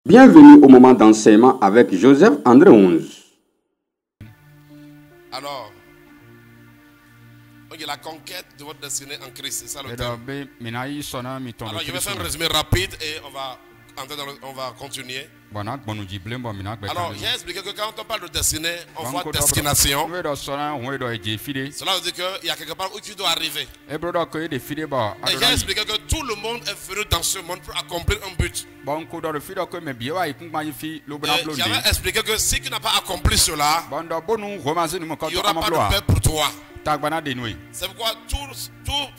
Bienvenue au moment d'enseignement avec Joseph André 11. Alors, la conquête de votre destinée en Christ, c'est ça le thème. Alors, je vais faire un résumé rapide et on va continuer. Alors, j'ai expliqué que quand on parle de destinée, on voit destination. Cela veut dire qu'il y a quelque part où tu dois arriver. Et j'ai expliqué que tout le monde est venu dans ce monde pour accomplir un but. J'avais expliqué que si tu n'as pas accompli cela, il n'y aura pas de paix pour toi. C'est pourquoi toute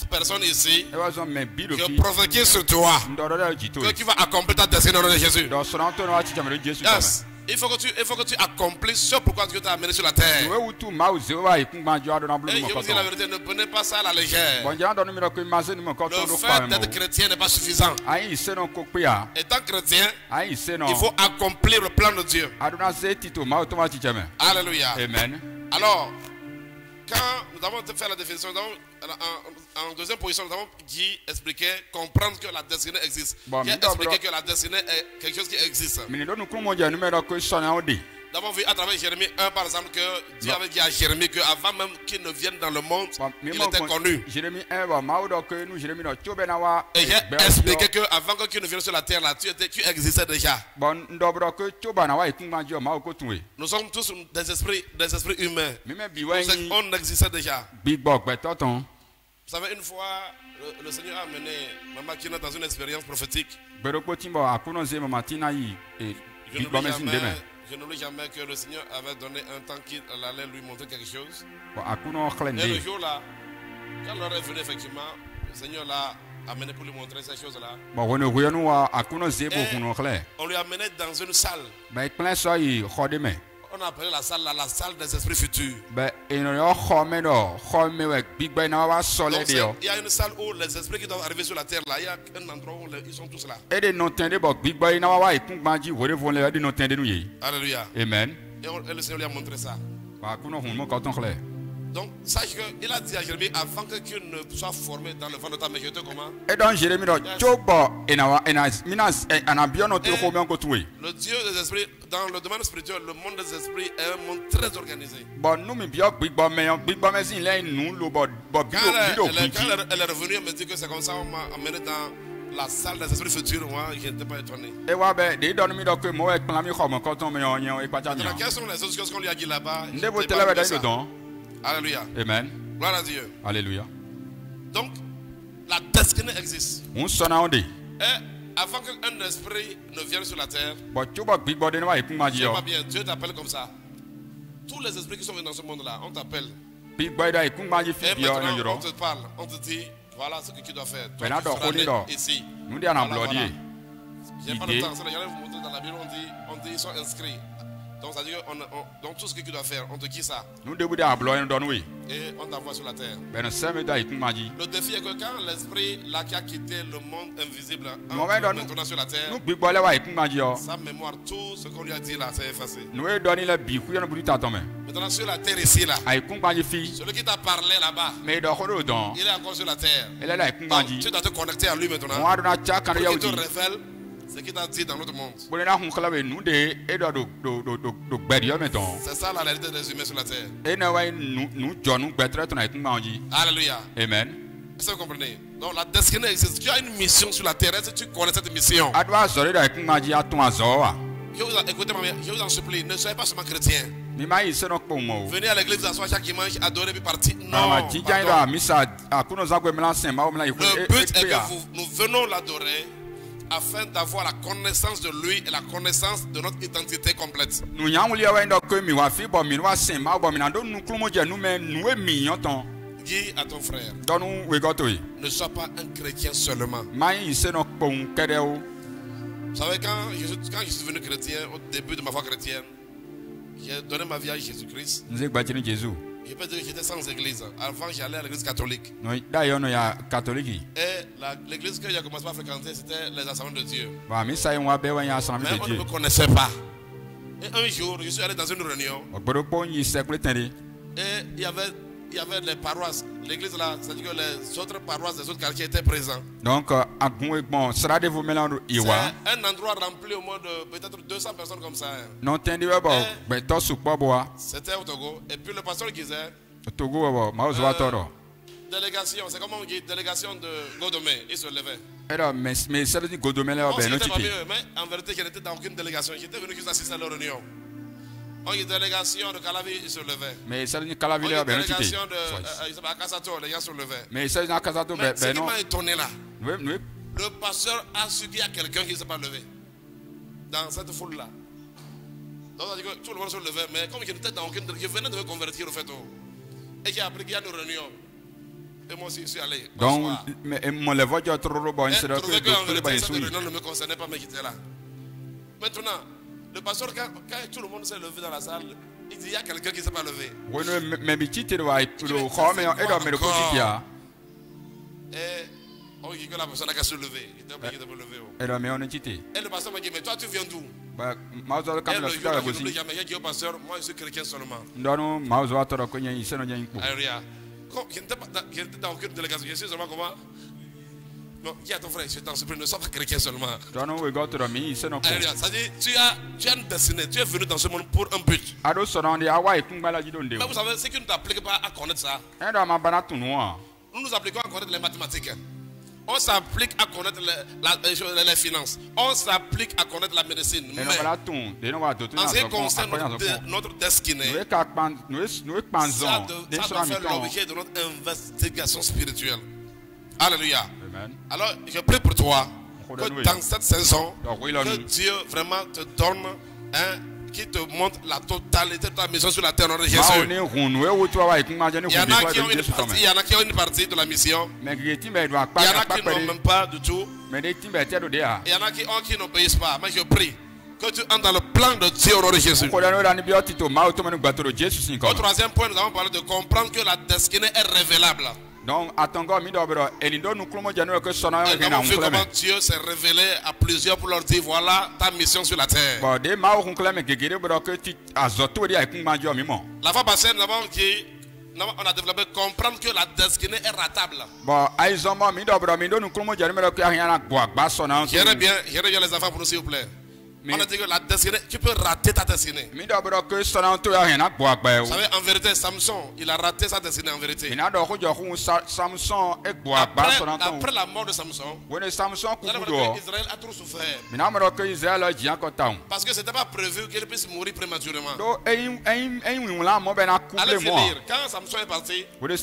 personne ici qui prophétise sur toi que tu vas accomplir ta destinée au nom de Jésus. Yes. Il faut que tu accomplisses ce pourquoi Dieu t'a amené sur la terre. Et je vous dis la vérité, ne prenez pas ça à la légère. Le fait d'être chrétien n'est pas suffisant. Étant chrétien, il faut accomplir le plan de Dieu. Alléluia. Amen. Alors, quand nous avons fait la définition, en deuxième position, nous avons dit, expliquer, comprendre que la destinée existe. J'ai expliqué que la destinée est quelque chose qui existe. Nous avons vu à travers Jérémie 1, par exemple, que Dieu avait dit à Jérémie qu'avant même qu'il ne vienne dans le monde, il était connu. Et j'ai expliqué qu'avant qu'il ne vienne sur la terre, là, tu existais déjà. Nous sommes tous des esprits humains. On existait déjà. Vous savez, une fois, le Seigneur a amené Maman Kina dans une expérience prophétique. Je n'oublie jamais que le Seigneur avait donné un temps qu'il allait lui montrer quelque chose. Et le jour là, quand l'heure est venue, effectivement, le Seigneur l'a amené pour lui montrer ces choses-là. On lui a amené dans une salle. On a appelé la salle des esprits futurs. Donc, il y a une salle où les esprits qui doivent arriver sur la terre, là, il y a un endroit où ils sont tous là. Alléluia. Amen. Et le Seigneur lui a montré ça. Donc, sache qu'il a dit à Jérémie, avant que tu ne sois formé dans le ventre de ta mère, je te comment? Le Dieu des esprits, dans le domaine spirituel, le monde des esprits est un monde très organisé. Quand elle est revenue, elle me dit que c'est comme ça, on m'a amené dans la salle des esprits futurs. Moi, je n'étais pas étonné. Maintenant, quelles sont les autres choses qu'on lui a dit là-bas? Alléluia. Amen. Gloire à Dieu. Alléluia. Donc, la destinée existe. Et avant qu'un esprit ne vienne sur la terre, je pas bien, Dieu t'appelle comme ça. Tous les esprits qui sont venus dans ce monde-là, on t'appelle. Et maintenant, on te parle, on te dit, voilà ce que tu dois faire. Toi, tu seras ici. Voilà. J'ai pas le temps, c'est là, j'allais vous montrer dans la Bible, on dit ils sont inscrits. Donc, ça veut dire donc tout ce que tu dois faire, on te dit ça. Et on t'envoie sur la terre. Le défi est que quand l'esprit là qui a quitté le monde invisible maintenant sur la terre, sa mémoire, tout ce qu'on lui a dit là, c'est effacé. Maintenant sur la terre ici là, celui qui t'a parlé là-bas, il est encore sur la terre. Donc, tu dois te connecter à lui maintenant pour qu'il te révèle ce qu'il t'a dit dans l'autre monde. C'est ça la réalité des humains sur la terre. Alléluia. Amen. Est-ce que vous comprenez? Donc la destinée existe. Tu as une mission sur la terre. Est-ce que tu connais cette mission? Écoutez-moi bien, je vous en supplie, ne soyez pas seulement chrétien. Venez à l'église à soir chaque dimanche, adorer puis partir. Non. Le but est que nous venons l'adorer afin d'avoir la connaissance de lui et la connaissance de notre identité complète. Dis à ton frère, ne sois pas un chrétien seulement. Vous savez, quand je suis devenu chrétien, au début de ma foi chrétienne, j'ai donné ma vie à Jésus-Christ. Je peux dire que j'étais sans église. Avant, j'allais à l'église catholique. Et l'église que j'ai commencé à fréquenter, c'était les assemblées de Dieu. Mais on ne me connaissait pas. Et un jour, je suis allé dans une réunion. Et il y avait les paroisses, l'église là, c'est-à-dire que les autres paroisses, les autres quartiers étaient présents. Donc, c'est un endroit rempli au moins de peut-être 200 personnes comme ça. C'était au Togo. Et puis le pasteur disait, délégation, c'est comment on dit, délégation de Godomé, il se levait. Mais en vérité, je n'étais dans aucune délégation. J'étais venu juste assister à la réunion. On dit délégation de Calavi, il se levait. Mais ça délégation de Akasato, les gens se levaient. Mais ce qui m'a étonné là, le pasteur a subi à quelqu'un qui ne s'est pas levé. Dans cette foule là. Donc on dit que tout le monde se levait, mais comme je n'étais dans aucune délégation, je venais de me convertir au fait. Et j'ai appris qu'il y a une réunion. Et moi aussi, je suis allé. Donc, mon levé, je trouvais que cette réunion ne me concernait pas, mais j'étais là. Maintenant, le pasteur, quand tout le monde s'est levé dans la salle, il dit il y a quelqu'un qui ne s'est pas levé. Et on dit que la personne n'a qu'à se lever. Il était obligé de me lever. Et le pasteur m'a dit mais toi tu viens d'où? Et le jour où je n'ai jamais dit au pasteur, moi je suis chrétien seulement. Alléluia. Je n'étais dans aucune délégation. Je suis seulement comment? Non, dis à ton frère, je t'en supplie, ne sois pas chrétien seulement. Alléluia. C'est-à-dire, tu as une destinée, tu es venu dans ce monde pour un but. Mais vous savez, ce qui ne t'applique pas à connaître ça, nous nous appliquons à connaître les mathématiques. On s'applique à connaître les finances. On s'applique à connaître la médecine. Mais en ce qui concerne notre destinée, ça doit faire l'objet de notre investigation spirituelle. Alléluia. Alors, je prie pour toi que dans cette saison, que Dieu vraiment te donne qui te montre la totalité de ta mission sur la terre, de Jésus. Il y en a qui ont une partie de la mission. Il y en a qui n'ont même pas du tout. Il y en a qui n'obéissent pas. Mais je prie que tu entres dans le plan de Dieu au nom de Jésus. Au troisième point, nous avons parlé de comprendre que la destinée est révélable. Donc, et nous avons vu comment Dieu s'est révélé à plusieurs pour leur dire voilà ta mission sur la terre. La fois passée, nous avons dit, on a développé comprendre que la destinée est ratable. J'irais bien les enfants pour nous, s'il vous plaît. On a dit que la destinée, tu peux rater ta destinée. Vous savez, en vérité, Samson, il a raté sa destinée en vérité. Après la mort de Samson, Israël a trop souffert. Parce que ce n'était pas prévu qu'il puisse mourir prématurément. Allez finir. Quand Samson est parti, il n'y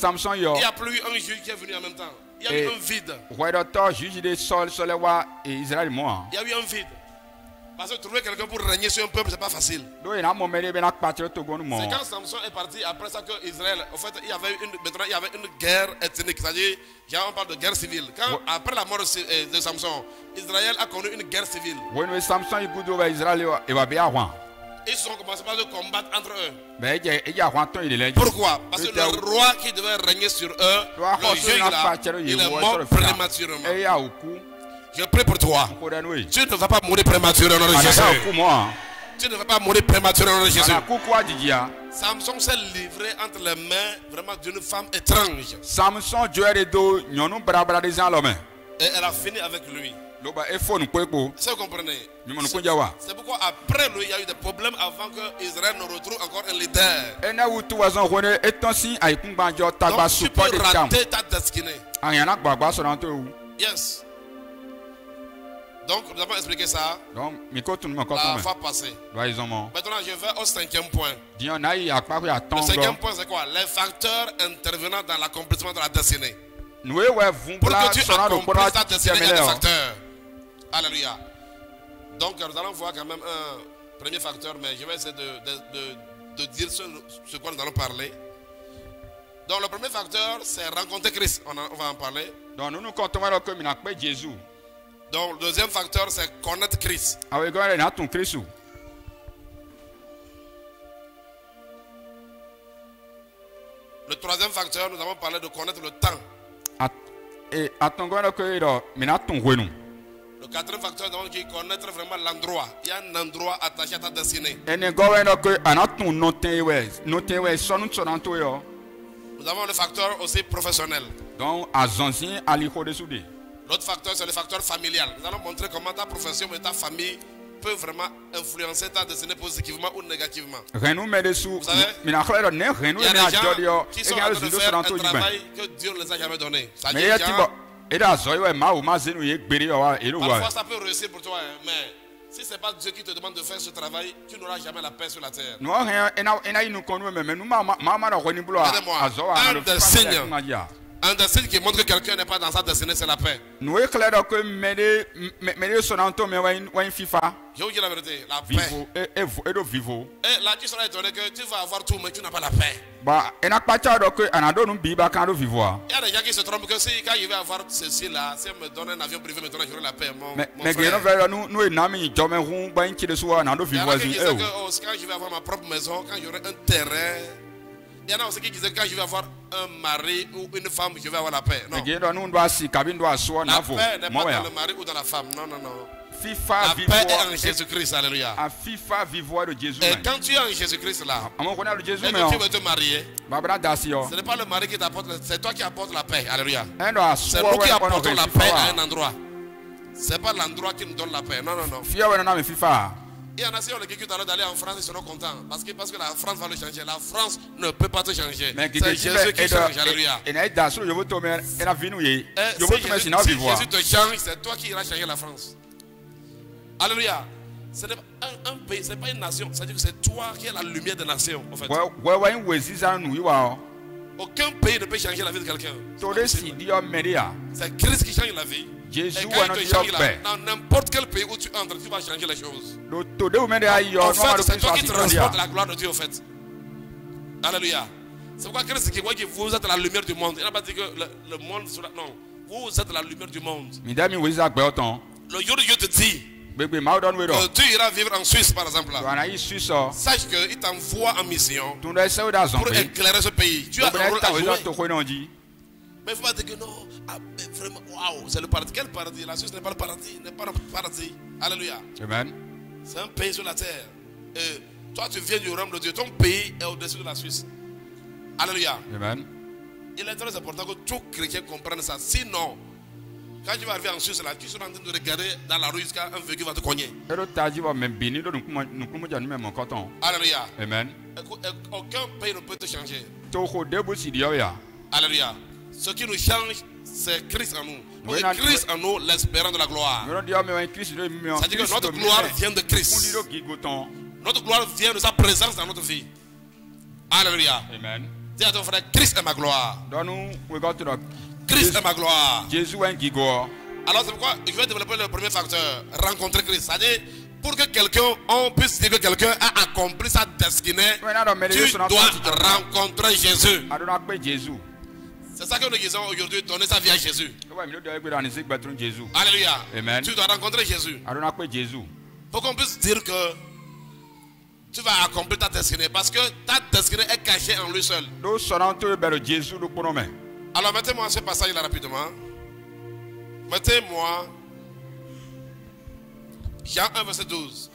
a plus eu un juge qui est venu en même temps. Il y a eu un vide. Il y a eu un vide. Parce que trouver quelqu'un pour régner sur un peuple, c'est pas facile. C'est quand Samson est parti, après ça que Israël, en fait, il y avait une guerre ethnique, c'est-à-dire, on parle de guerre civile. Après la mort de Samson, Israël a connu une guerre civile. Ils sont commencés par se combattre entre eux. Pourquoi? Parce que le roi qui devait régner sur eux, le juge là, il est mort prématurément. Je prie pour toi. Tu ne vas pas mourir prématurément au nom de Jésus. Tu ne vas pas mourir prématurément au nom de Jésus. Samson s'est livré entre les mains vraiment d'une femme étrange. Et elle a fini avec lui. Est-ce que vous comprenez? C'est pourquoi après lui, il y a eu des problèmes avant que Israël ne retrouve encore un leader. Donc tu peux rater ta destinée. Yes. Donc, nous avons expliqué ça la fois passée. Maintenant, je vais au cinquième point. Le cinquième point, c'est quoi? Les facteurs intervenant dans l'accomplissement de la destinée. Pour que tu accomplisses ta destinée, il y a des facteurs. Alléluia. Donc, nous allons voir quand même un premier facteur, mais je vais essayer de dire ce quoi nous allons parler. Donc, le premier facteur, c'est rencontrer Christ. On va en parler. Donc, le deuxième facteur, c'est connaître Christ. Le troisième facteur, nous avons parlé de connaître le temps. Le quatrième facteur, nous avons dit connaître vraiment l'endroit. Il y a un endroit attaché à ta destinée. Nous avons le facteur aussi professionnel. Donc, à Zonzin, à l'Ico de Soudé. L'autre facteur, c'est le facteur familial. Nous allons montrer comment ta profession et ta famille peuvent vraiment influencer ta destinée positivement ou négativement. Vous savez, il y a des gens qui sont en train de faire un travail que Dieu ne les a jamais donné. C'est-à-dire, parfois ça peut réussir pour toi, mais si ce n'est pas Dieu qui te demande de faire ce travail, tu n'auras jamais la paix sur la terre. Un des signes qui montre que quelqu'un n'est pas dans sa destinée, c'est la paix. Je vous dis la vérité, la paix. Et là, tu seras étonné que tu vas avoir tout, mais tu n'as pas la paix. Il y a des gens qui se trompent que si quand je vais avoir ceci là, si on me donne un avion privé, maintenant j'aurai la paix. Mon frère. Il y en a qui disent que quand je vais avoir ma propre maison, quand j'aurai un terrain. Il y en a aussi qui disent que quand je vais avoir un mari ou une femme, je vais avoir la paix. Non. La paix n'est pas dans le mari ou dans la femme. Non, non, non. La paix est en Jésus-Christ. Alléluia. Et quand tu es en Jésus-Christ là, et que tu veux te marier, ce n'est pas le mari qui t'apporte, c'est toi qui apportes la paix. Alléluia. C'est nous qui apportons la paix à un endroit. Ce n'est pas l'endroit qui nous donne la paix. Non, non, non. Il y en a qui ont le vécu d'aller en France, ils seront contents. Parce que la France va le changer. La France ne peut pas te changer. C'est Jésus qui change. Alléluia. Si Jésus te change, c'est toi qui iras changer la France. Alléluia. Ce n'est pas un pays, ce n'est pas une nation. C'est-à-dire que c'est toi qui es la lumière des nations. En fait. Aucun pays ne peut changer la vie de quelqu'un. C'est Christ qui change la vie. Et quand il te change dans n'importe quel pays où tu entres, tu vas changer les choses. En fait, c'est toi qui transportes la gloire de Dieu, en fait. Alléluia. C'est pourquoi Christ qui voit que vous êtes la lumière du monde. Il n'a pas dit que le monde sera... Non, vous êtes la lumière du monde. Le jour de Dieu te dit que tu iras vivre en Suisse, par exemple. Sache qu'il t'envoie en mission pour éclairer ce pays. Tu as un rôle à jouer. Mais il ne faut pas dire que non, vraiment, waouh, c'est le paradis. Quel paradis? La Suisse n'est pas le paradis, n'est pas le paradis. Alléluia. Amen. C'est un pays sur la terre. Et toi, tu viens du royaume de Dieu. Ton pays est au-dessus de la Suisse. Alléluia. Amen. Il est très important que tout chrétien comprenne ça. Sinon, quand tu vas arriver en Suisse, là, tu seras en train de regarder dans la rue jusqu'à un véhicule va te cogner. Alléluia. Amen. Aucun pays ne peut te changer. Alléluia. Ce qui nous change, c'est Christ en nous. Et Christ en nous, l'espérance de la gloire. C'est-à-dire que notre gloire vient de Christ. Notre gloire vient de sa présence dans notre vie. Alléluia. Amen. Dis à ton frère, Christ est ma gloire. Christ est ma gloire. Alors c'est pourquoi je vais développer le premier facteur, rencontrer Christ. C'est-à-dire, pour que quelqu'un, on puisse dire que quelqu'un a accompli sa destinée, tu dois rencontrer Jésus. C'est ça que nous disons aujourd'hui, donner sa vie à Jésus. Alléluia. Amen. Tu dois rencontrer Jésus. Pour qu'on puisse dire que tu vas accomplir ta destinée. Parce que ta destinée est cachée en lui seul. Alors mettez-moi ce passage là rapidement. Mettez-moi Jean 1 verset 12.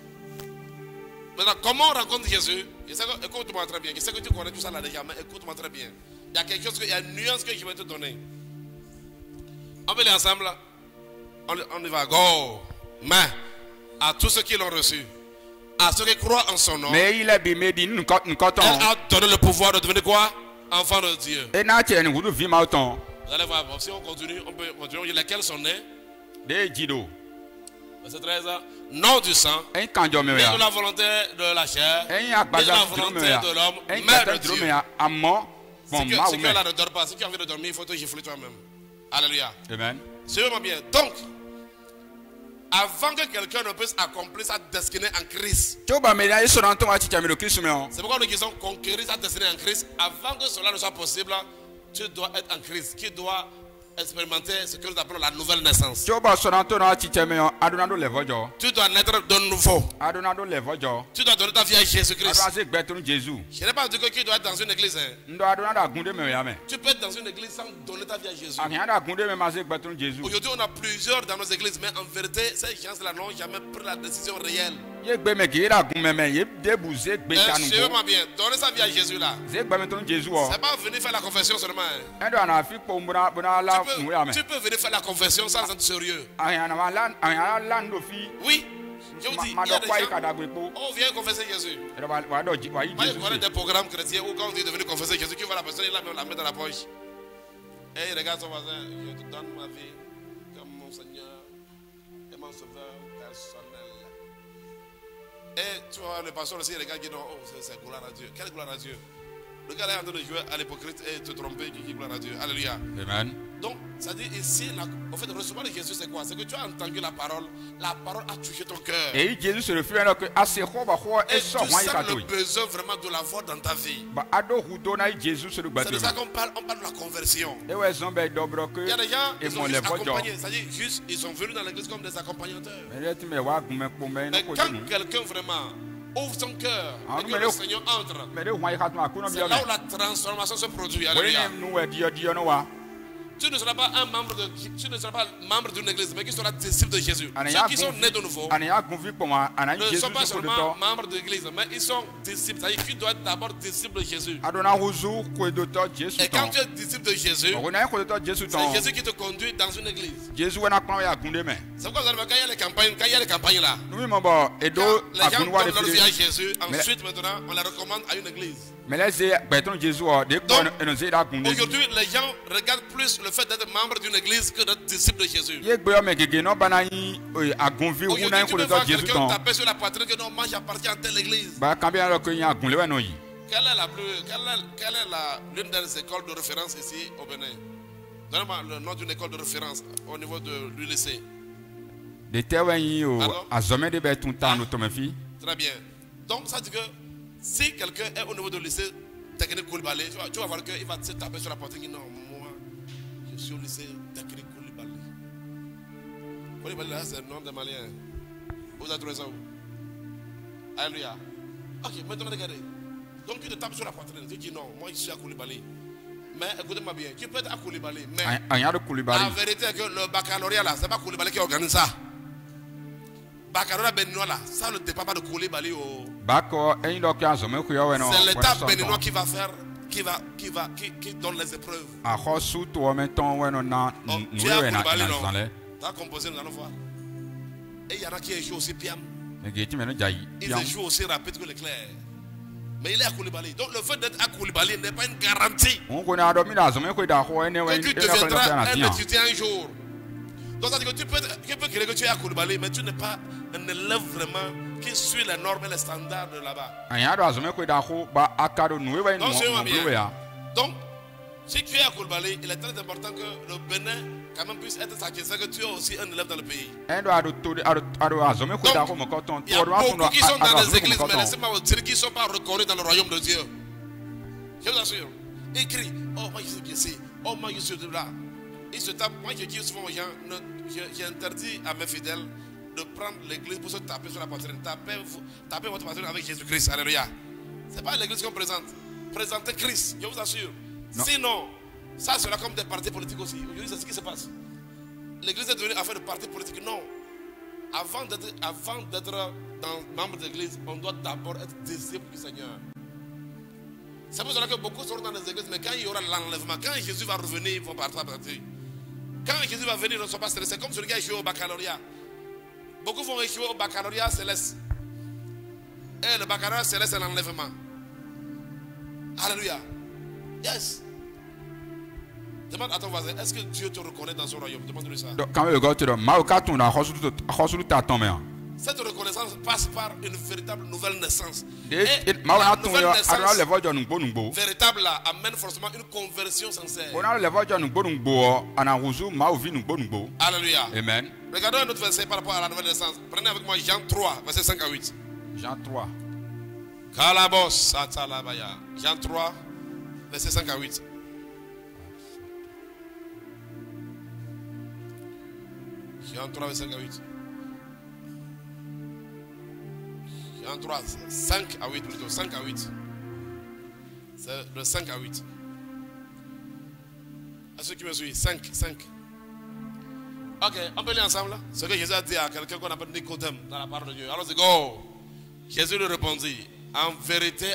Maintenant, comment on rencontre Jésus? Écoute-moi très bien. Je sais que tu connais tout ça là déjà, mais écoute-moi très bien. Il y a quelque chose, il y a une nuance que je vais te donner. On va aller ensemble. On y va. Go. Mais à tous ceux qui l'ont reçu, à ceux qui croient en son nom, elle a donné le pouvoir de devenir quoi? Enfant de Dieu. Vous allez voir, si on continue, on peut continuer. Lesquels sont nés? Verset 13. Non du sang, mais de la volonté de la chair, et de la volonté de l'homme, mais de Dieu. Si tu là ne dors pas, si tu as envie de dormir, il faut te gifler toi-même. Alléluia. Amen. Suivez-moi bien. Donc, avant que quelqu'un ne puisse accomplir sa destinée en Christ, c'est pourquoi nous disons conquérir sa destinée en Christ. Avant que cela ne soit possible, tu dois être en Christ. Qui doit expérimenter ce que nous appelons la nouvelle naissance. Tu dois naître de nouveau. Tu dois donner ta vie à Jésus-Christ. Je n'ai pas dit que tu dois être dans une église. Tu peux être dans une église sans donner ta vie à Jésus. Aujourd'hui, on a plusieurs dans nos églises, mais en vérité, ces gens-là n'ont jamais pris la décision réelle Suivez-moi bien. Donnez sa vie à Jésus là. C'est pas venir faire la confession seulement. Tu peux venir faire la confession sans être sérieux. Oui. Je vous dis, il y a des gens, on vient confesser Jésus. Voilà des programmes chrétiens où quand on dit de venir confesser Jésus, tu vois la personne, il la met dans la poche. Et il regarde son voisin, je te donne ma vie comme mon Seigneur et mon Sauveur personnel. Et tu vois, le pasteur aussi, il regarde et dit non, oh, c'est gloire à Dieu. Quelle gloire à Dieu? Le gars est en train de jouer à l'hypocrite et te tromper, tu dis gloire à Dieu. Alléluia. Amen. Donc, ça dit ici, au fait, de recevoir de Jésus, c'est quoi? C'est que tu as entendu la parole a touché ton cœur. Et tu sens le besoin vraiment de l'avoir dans ta vie. C'est de ça qu'on parle, on parle de la conversion. Il y a des gens, ils sont juste accompagnés, c'est-à-dire juste, ils sont venus dans l'église comme des accompagnateurs. Mais quand quelqu'un vraiment ouvre son cœur et que le Seigneur entre, c'est là où la transformation se produit. Alléluia. Tu ne seras pas membre d'une église, mais qui sera disciple de Jésus. Ceux qui sont nés de nouveau ne sont pas seulement membres de l'église, mais ils sont disciples. C'est-à-dire qu'ils doivent être d'abord disciples de Jésus. Et quand tu es disciple de Jésus, c'est Jésus qui te conduit dans une église. C'est pourquoi vous allez voir quand il y a les campagnes là. Quand les gens donnent leur vie à Jésus, ensuite maintenant on les recommande à une église. Donc, aujourd'hui, les gens regardent plus le fait d'être membre d'une église que d'être disciple de Jésus. Aujourd'hui, tu peux voir quelqu'un taper sur la poitrine que non, moi j'appartiens à telle église. Quelle est l'une des écoles de référence ici au Bénin? Donnez-moi le nom d'une école de référence au niveau du lycée. Très bien. Donc, ça dit que si quelqu'un est au niveau du lycée technique Koulibaly, tu vas voir qu'il va se taper sur la poitrine. Non, moi, je suis au lycée technique Koulibaly. Koulibaly, là, c'est le nom des Maliens. Vous avez trouvé ça où? Alléluia. Ok, maintenant regardez. Donc tu te tapes sur la poitrine. Tu dis non, moi je suis à Koulibaly. Mais écoutez-moi bien, tu peux être à Koulibaly. Mais la vérité est que le baccalauréat là, c'est pas Koulibaly qui organise ça. Baccalauréat béninois là, ça ne dépend pas de Koulibaly. C'est l'État béninois qui va faire, qui donne les épreuves. Tu es à Koulibaly, non? Tu as composé, nous allons voir. Et il y en a qui échouent aussi piam. Ils échouent aussi rapide que l'éclair. Mais il est à Koulibaly. Donc le fait d'être à Koulibaly n'est pas une garantie que tu deviendras un étudiant un jour. Donc ça veut dire que tu peux créer que tu es à Koulibaly, mais tu n'es pas un élève vraiment qui suit les normes et les standards de là-bas. Donc, si tu es à Koulibaly, il est très important que le Bénin quand même puisse être satisfait que tu es aussi un élève dans le pays. Donc, il y a beaucoup qui sont dans les églises, mais laissez-moi vous dire qu'ils ne sont pas reconnus dans le royaume de Dieu. Je vous assure. Ils crient, oh moi je suis ici, oh moi je suis de là. Ils se tapent. Moi je dis souvent aux gens, j'ai interdit à mes fidèles de prendre l'église pour se taper sur la poitrine. Tapez votre poitrine avec Jésus-Christ. Alléluia. Ce n'est pas l'église qu'on présente. Présentez Christ, je vous assure. Non. Sinon, ça sera comme des partis politiques aussi. Aujourd'hui, c'est ce qui se passe. L'église est devenue affaire de partis politiques. Non. Avant d'être membre de l'église, on doit d'abord être disciple du Seigneur. C'est pour cela que beaucoup sont dans les églises, mais quand il y aura l'enlèvement, quand Jésus va revenir, ils vont partir. Quand Jésus va venir, ils ne sont pas stressés. C'est comme celui qui a échoué au baccalauréat. Beaucoup vont échouer au baccalauréat céleste. Et le baccalauréat céleste, c'est l'enlèvement. Alléluia. Yes. Demande à ton voisin, est-ce que Dieu te reconnaît dans son royaume? Demande-lui ça. Cette reconnaissance passe par une véritable nouvelle naissance. Et la nouvelle naissance véritable là, amène forcément une conversion sincère. Alléluia. Amen. Regardons un autre verset par rapport à la nouvelle naissance. Prenez avec moi Jean 3, verset 5 à 8. Jean 3. Jean 3, verset 5 à 8. Jean 3, verset 5 à 8. Jean 3, 5 à 8 plutôt, 5 à 8. C'est de 5 à 8. À ceux qui me suivent, 5. Ok, on peut lire ensemble là. Ce que Jésus a dit à quelqu'un qu'on appelle Nicodème dans la parole de Dieu. Alors c'est go. Jésus lui répondit, en vérité,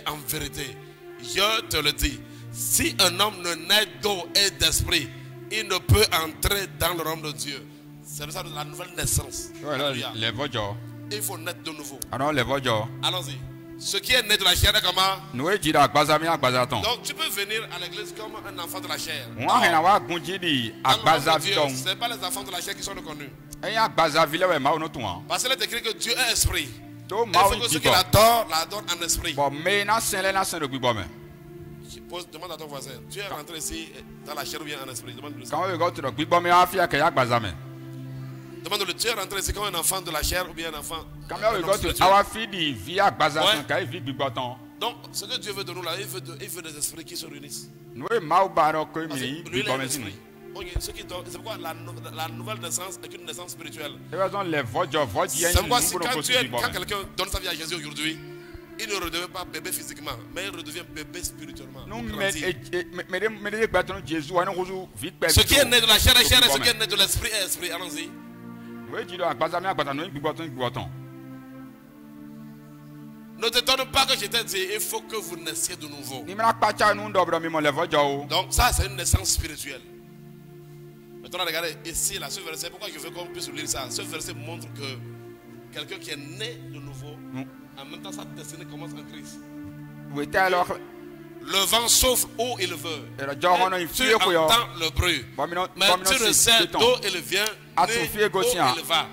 je te le dis, si un homme ne naît d'eau et d'esprit, il ne peut entrer dans le royaume de Dieu. C'est ça la nouvelle naissance. Il faut naître de nouveau. Allons-y. Ce qui est né de la chair est comment? Donc tu peux venir à l'église comme un enfant de la chair. Ce n'est pas les enfants de la chair qui sont reconnus. Parce qu'il est écrit que Dieu est esprit. Il faut que ceux qui l'adorent en esprit. Demande à ton voisin, tu es rentré ici dans la chair ou bien en esprit? Demande-le. Demande-le, tu es rentré ici comme un enfant de la chair ou bien un enfant? Donc, ce que Dieu veut de nous là, il veut des esprits qui se réunissent. Lui, il est un esprit. C'est pourquoi la nouvelle naissance est une naissance spirituelle. C'est pourquoi quand quelqu'un donne sa vie à Jésus aujourd'hui, il ne redevient pas bébé physiquement, mais il redevient bébé spirituellement. Ce qui est né de la chair est chair et ce qui est né de l'esprit est esprit. Allons-y. Ne t'étonne pas que je t'ai dit, il faut que vous naissiez de nouveau. Donc ça c'est une naissance spirituelle. Maintenant regardez ici là, ce verset, pourquoi je veux qu'on puisse lire ça? Ce verset montre que quelqu'un qui est né de nouveau, en même temps sa destinée commence en Christ. Le vent souffle où il veut. Tu entends le bruit. Mais tu ne sais d'où il vient ni où il va.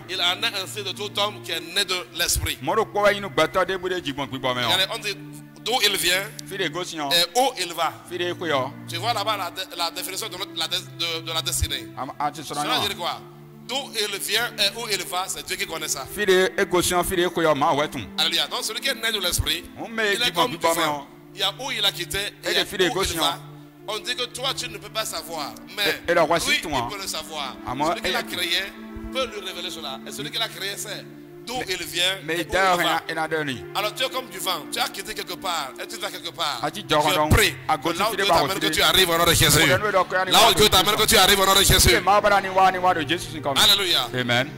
Il en est ainsi de tout homme qui est né de l'esprit. Regardez, on dit d'où il vient et où il va. Tu vois là-bas la définition de la destinée. Cela veut dire quoi? D'où il vient et où il va, c'est Dieu qui connaît ça. Alléluia. Donc celui qui est né de l'esprit, il est comme du vent. Il y a où il a quitté et il y a où il va. On dit que toi tu ne peux pas savoir, mais lui il peut le savoir. Celui qui l'a créé peut lui révéler cela. Et celui qui l'a créé sait d'où il vient et où il va. Alors tu es comme du vent, tu as quitté quelque part et tu vas quelque part. Je prie que là où Dieu t'amène que tu arrives au nom de Jésus. Là où Dieu t'amène que tu arrives au nom de Jésus. Alléluia. Amen.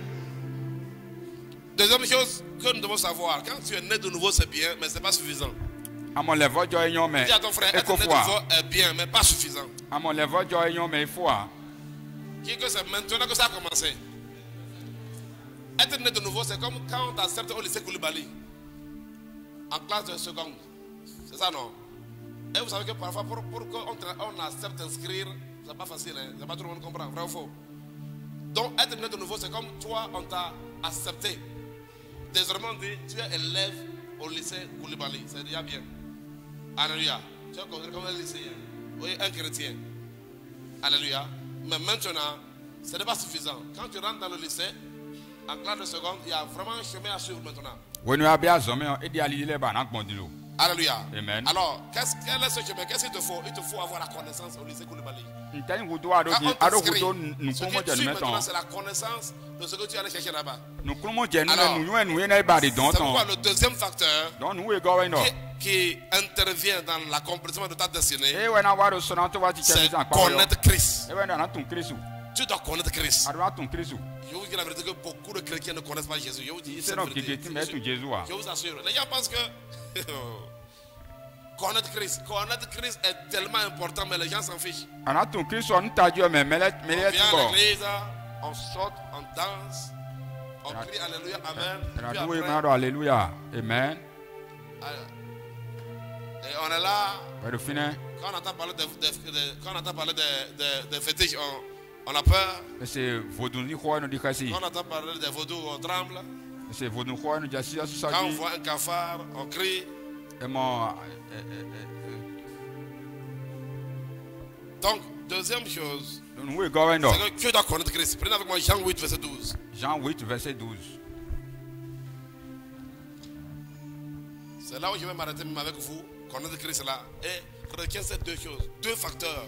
Deuxième chose que nous devons savoir, quand tu es né de nouveau c'est bien, mais ce n'est pas suffisant. Dis à ton frère, être né de nouveau est bien, mais pas suffisant. Que c'est maintenant que ça a commencé. Être né de nouveau, c'est comme quand on t'accepte au lycée Koulibaly, en classe de seconde. C'est ça, non? Et vous savez que parfois, pour qu'on accepte d'inscrire, c'est pas facile, hein? C'est pas tout le monde comprend, vrai ou faux? Donc, être né de nouveau, c'est comme toi, on t'a accepté. Désormais, on dit, tu es élève au lycée Koulibaly. C'est déjà bien. Alléluia. Tu es considéré comme un lycéen. Oui, un chrétien. Alléluia. Mais maintenant, ce n'est pas suffisant. Quand tu rentres dans le lycée, en classe de seconde, il y a vraiment un chemin à suivre maintenant. Alléluia. Amen. Alors, quel est ce chemin? Qu'est-ce qu'il te faut? Il te faut avoir la connaissance au lycée Koulibaly. Quand on t'inscrit, ce qui suit maintenant, c'est la connaissance de ce que tu allais chercher là-bas. C'est pourquoi le deuxième facteur qui intervient dans l'accomplissement de ta destinée, c'est connaître Christ. Tu dois connaître Christ. Je vous dis la vérité que beaucoup de chrétiens ne connaissent pas Jésus. Je vous dis cette vérité. Je vous assure. Les gens pensent que connaître Christ est tellement important, mais les gens s'en fichent. On vient à l'église, on saute, on danse, on crie Alléluia, Amen. Et on est là. Quand on entend parler des fétiches, on a peur. Quand on entend parler des vaudous, on tremble. Quand on voit un cafard, on crie. Donc, deuxième chose, c'est que tu dois connaître Christ. Prenez avec moi Jean 8, verset 12. Jean 8, verset 12. C'est là où je vais m'arrêter même avec vous. Connaître Christ là. Et chrétien, c'est deux choses, deux facteurs.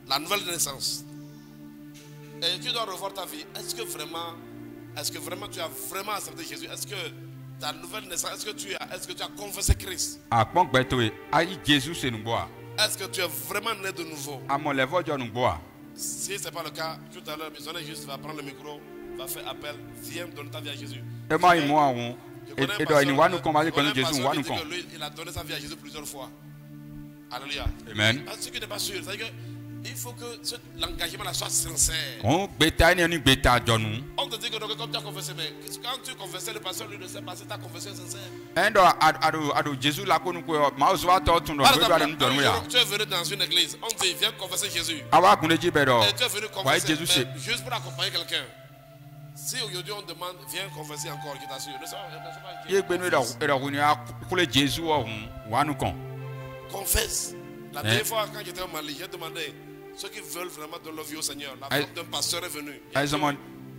La nouvelle naissance. Et tu dois revoir ta vie. Est-ce que vraiment tu as vraiment accepté Jésus? Est-ce que ta nouvelle naissance, est-ce que tu as confessé Christ? Est-ce que tu es vraiment né de nouveau? Si ce n'est pas le cas, tout à l'heure, missionnaire juste va prendre le micro, va faire appel, viens donner ta vie à Jésus. Et moi, il m'a dit, et doit nous voir nous combattre contre Jésus, nous voir nous combattre. Il a donné sa vie à Jésus plusieurs fois. Alléluia. Amen. Ce qui n'est pas sûr, c'est-à-dire qu'il faut que l'engagement soit sincère. On bêta ni on bêta dans nous. On te dit que comme tu as confessé, mais quand tu confessais, le pasteur lui ne sait pas si ta confession est sincère. Et donc, Jésus l'a connu quoi? Ma osewa toi tu dois nous donner là. Tu es venu dans une église, on te dit viens confesser Jésus. Awa qu'on dit bédo. Et tu es venu confesser Jésus juste pour accompagner quelqu'un. Si aujourd'hui on demande viens confesser encore, je t'assure. Confesse. La dernière fois quand j'étais au Mali, j'ai demandé ceux qui veulent vraiment donner leur vie au Seigneur. La femme d'un pasteur est venue.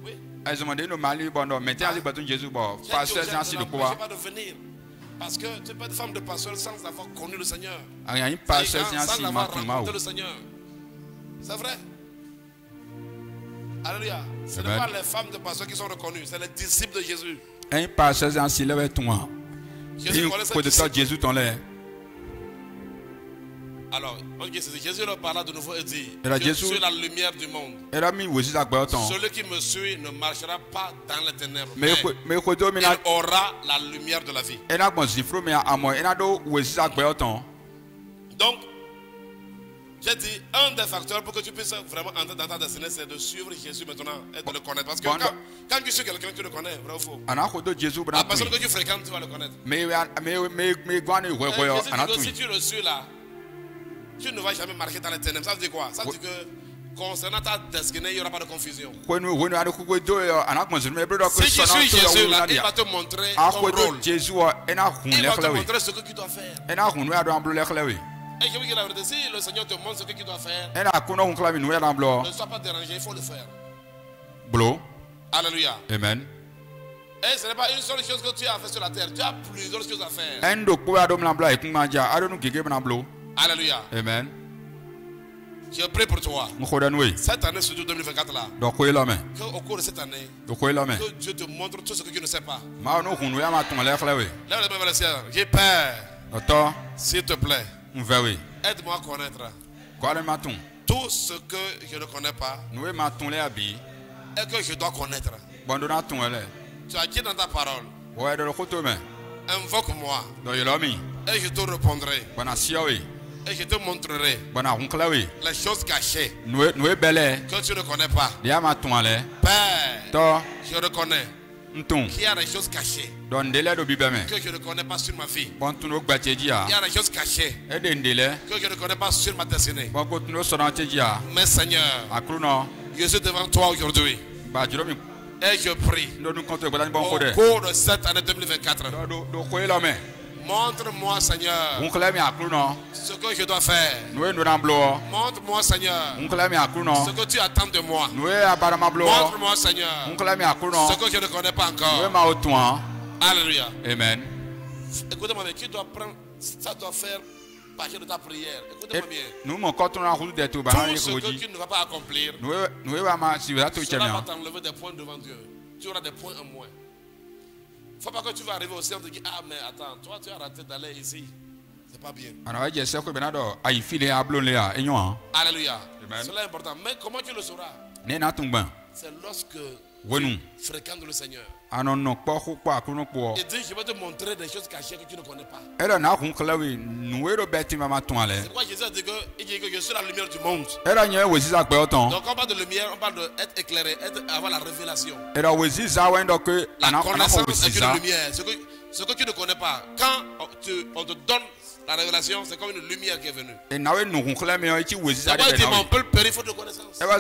Oui. Elles ont demandé au Mali, bon, maintenant, ils ont Jésus, bon, pasteur, c'est ainsi de quoi. Pas de venir. Parce que tu n'es pas de femme de pasteur sans avoir connu le Seigneur. Rien, pasteur, c'est ainsi, sans avoir rencontré le Seigneur. C'est vrai. Alléluia. Ce n'est pas les femmes de pasteur qui sont reconnues, c'est les disciples de Jésus. Un pasteur, c'est ainsi, lève toi. Jésus ton l'air. Alors, Jésus leur parla de nouveau et dit, je suis la lumière du monde. Celui qui me suit ne marchera pas dans les ténèbres, mais il aura la lumière de la vie. Donc, j'ai dit, un des facteurs pour que tu puisses vraiment entrer dans ta destinée, c'est de suivre Jésus maintenant et de le connaître. Parce que quand tu suis quelqu'un, tu le connais, vrai ou faux? La personne que tu fréquentes, tu vas le connaître. Si tu le suis là, tu ne vas jamais marcher dans les ténèbres. Ça veut dire quoi? Ça veut dire que concernant ta destinée, il n'y aura pas de confusion. Si tu suis Jésus là, il va te montrer ton rôle. Il va te montrer ce que tu dois faire. Et je veux dire la vérité, si le Seigneur te montre ce que tu dois faire, ne sois pas dérangé, il faut le faire. Alléluia. Amen. Et ce n'est pas une seule chose que tu as fait sur la terre, tu as plusieurs choses à faire. Alléluia. Amen. Je prie pour toi. Cette année, surtout 2024 là. Au cours de cette année, que Dieu te montre tout ce que tu ne sais pas. J'ai peur. S'il te plaît. Aide-moi à connaître tout ce que je ne connais pas et que je dois connaître. Tu as dit dans ta parole, invoque-moi et je te répondrai et je te montrerai les choses cachées que tu ne connais pas. Père, je reconnais qu'il y a des choses cachées que je ne connais pas sur ma vie. Il y a des choses cachées que je ne connais pas sur ma destinée. Mais Seigneur, je suis devant toi aujourd'hui et je prie au cours de cette année 2024. Montre-moi, Seigneur, ce que je dois faire. Montre-moi, Seigneur, ce que tu attends de moi. Montre-moi, Seigneur, ce que je ne connais pas encore. Alléluia. Amen. Écoutez-moi bien, qui doit prendre, ça doit faire partie de ta prière. Écoutez-moi bien. Tout ce que tu ne vas pas accomplir, cela va t'enlever des points devant Dieu. Tu auras des points en moins. Il ne faut pas que tu vas arriver au ciel et te dire, ah mais attends, toi tu as raté d'aller ici. C'est pas bien. Alléluia. Cela est important. Mais comment tu le sauras? C'est lorsque tu fréquentes le Seigneur. Il dit, je vais te montrer des choses cachées que tu ne connais pas. C'est pourquoi Jésus a dit que je suis la lumière du monde. Donc on parle de lumière, on parle d'être éclairé, avoir la révélation. La connaissance est une lumière. Ce que tu ne connais pas, quand on te donne la révélation, c'est comme une lumière qui est venue. C'est pourquoi il dit, on peut le périr faute de connaissance. Donc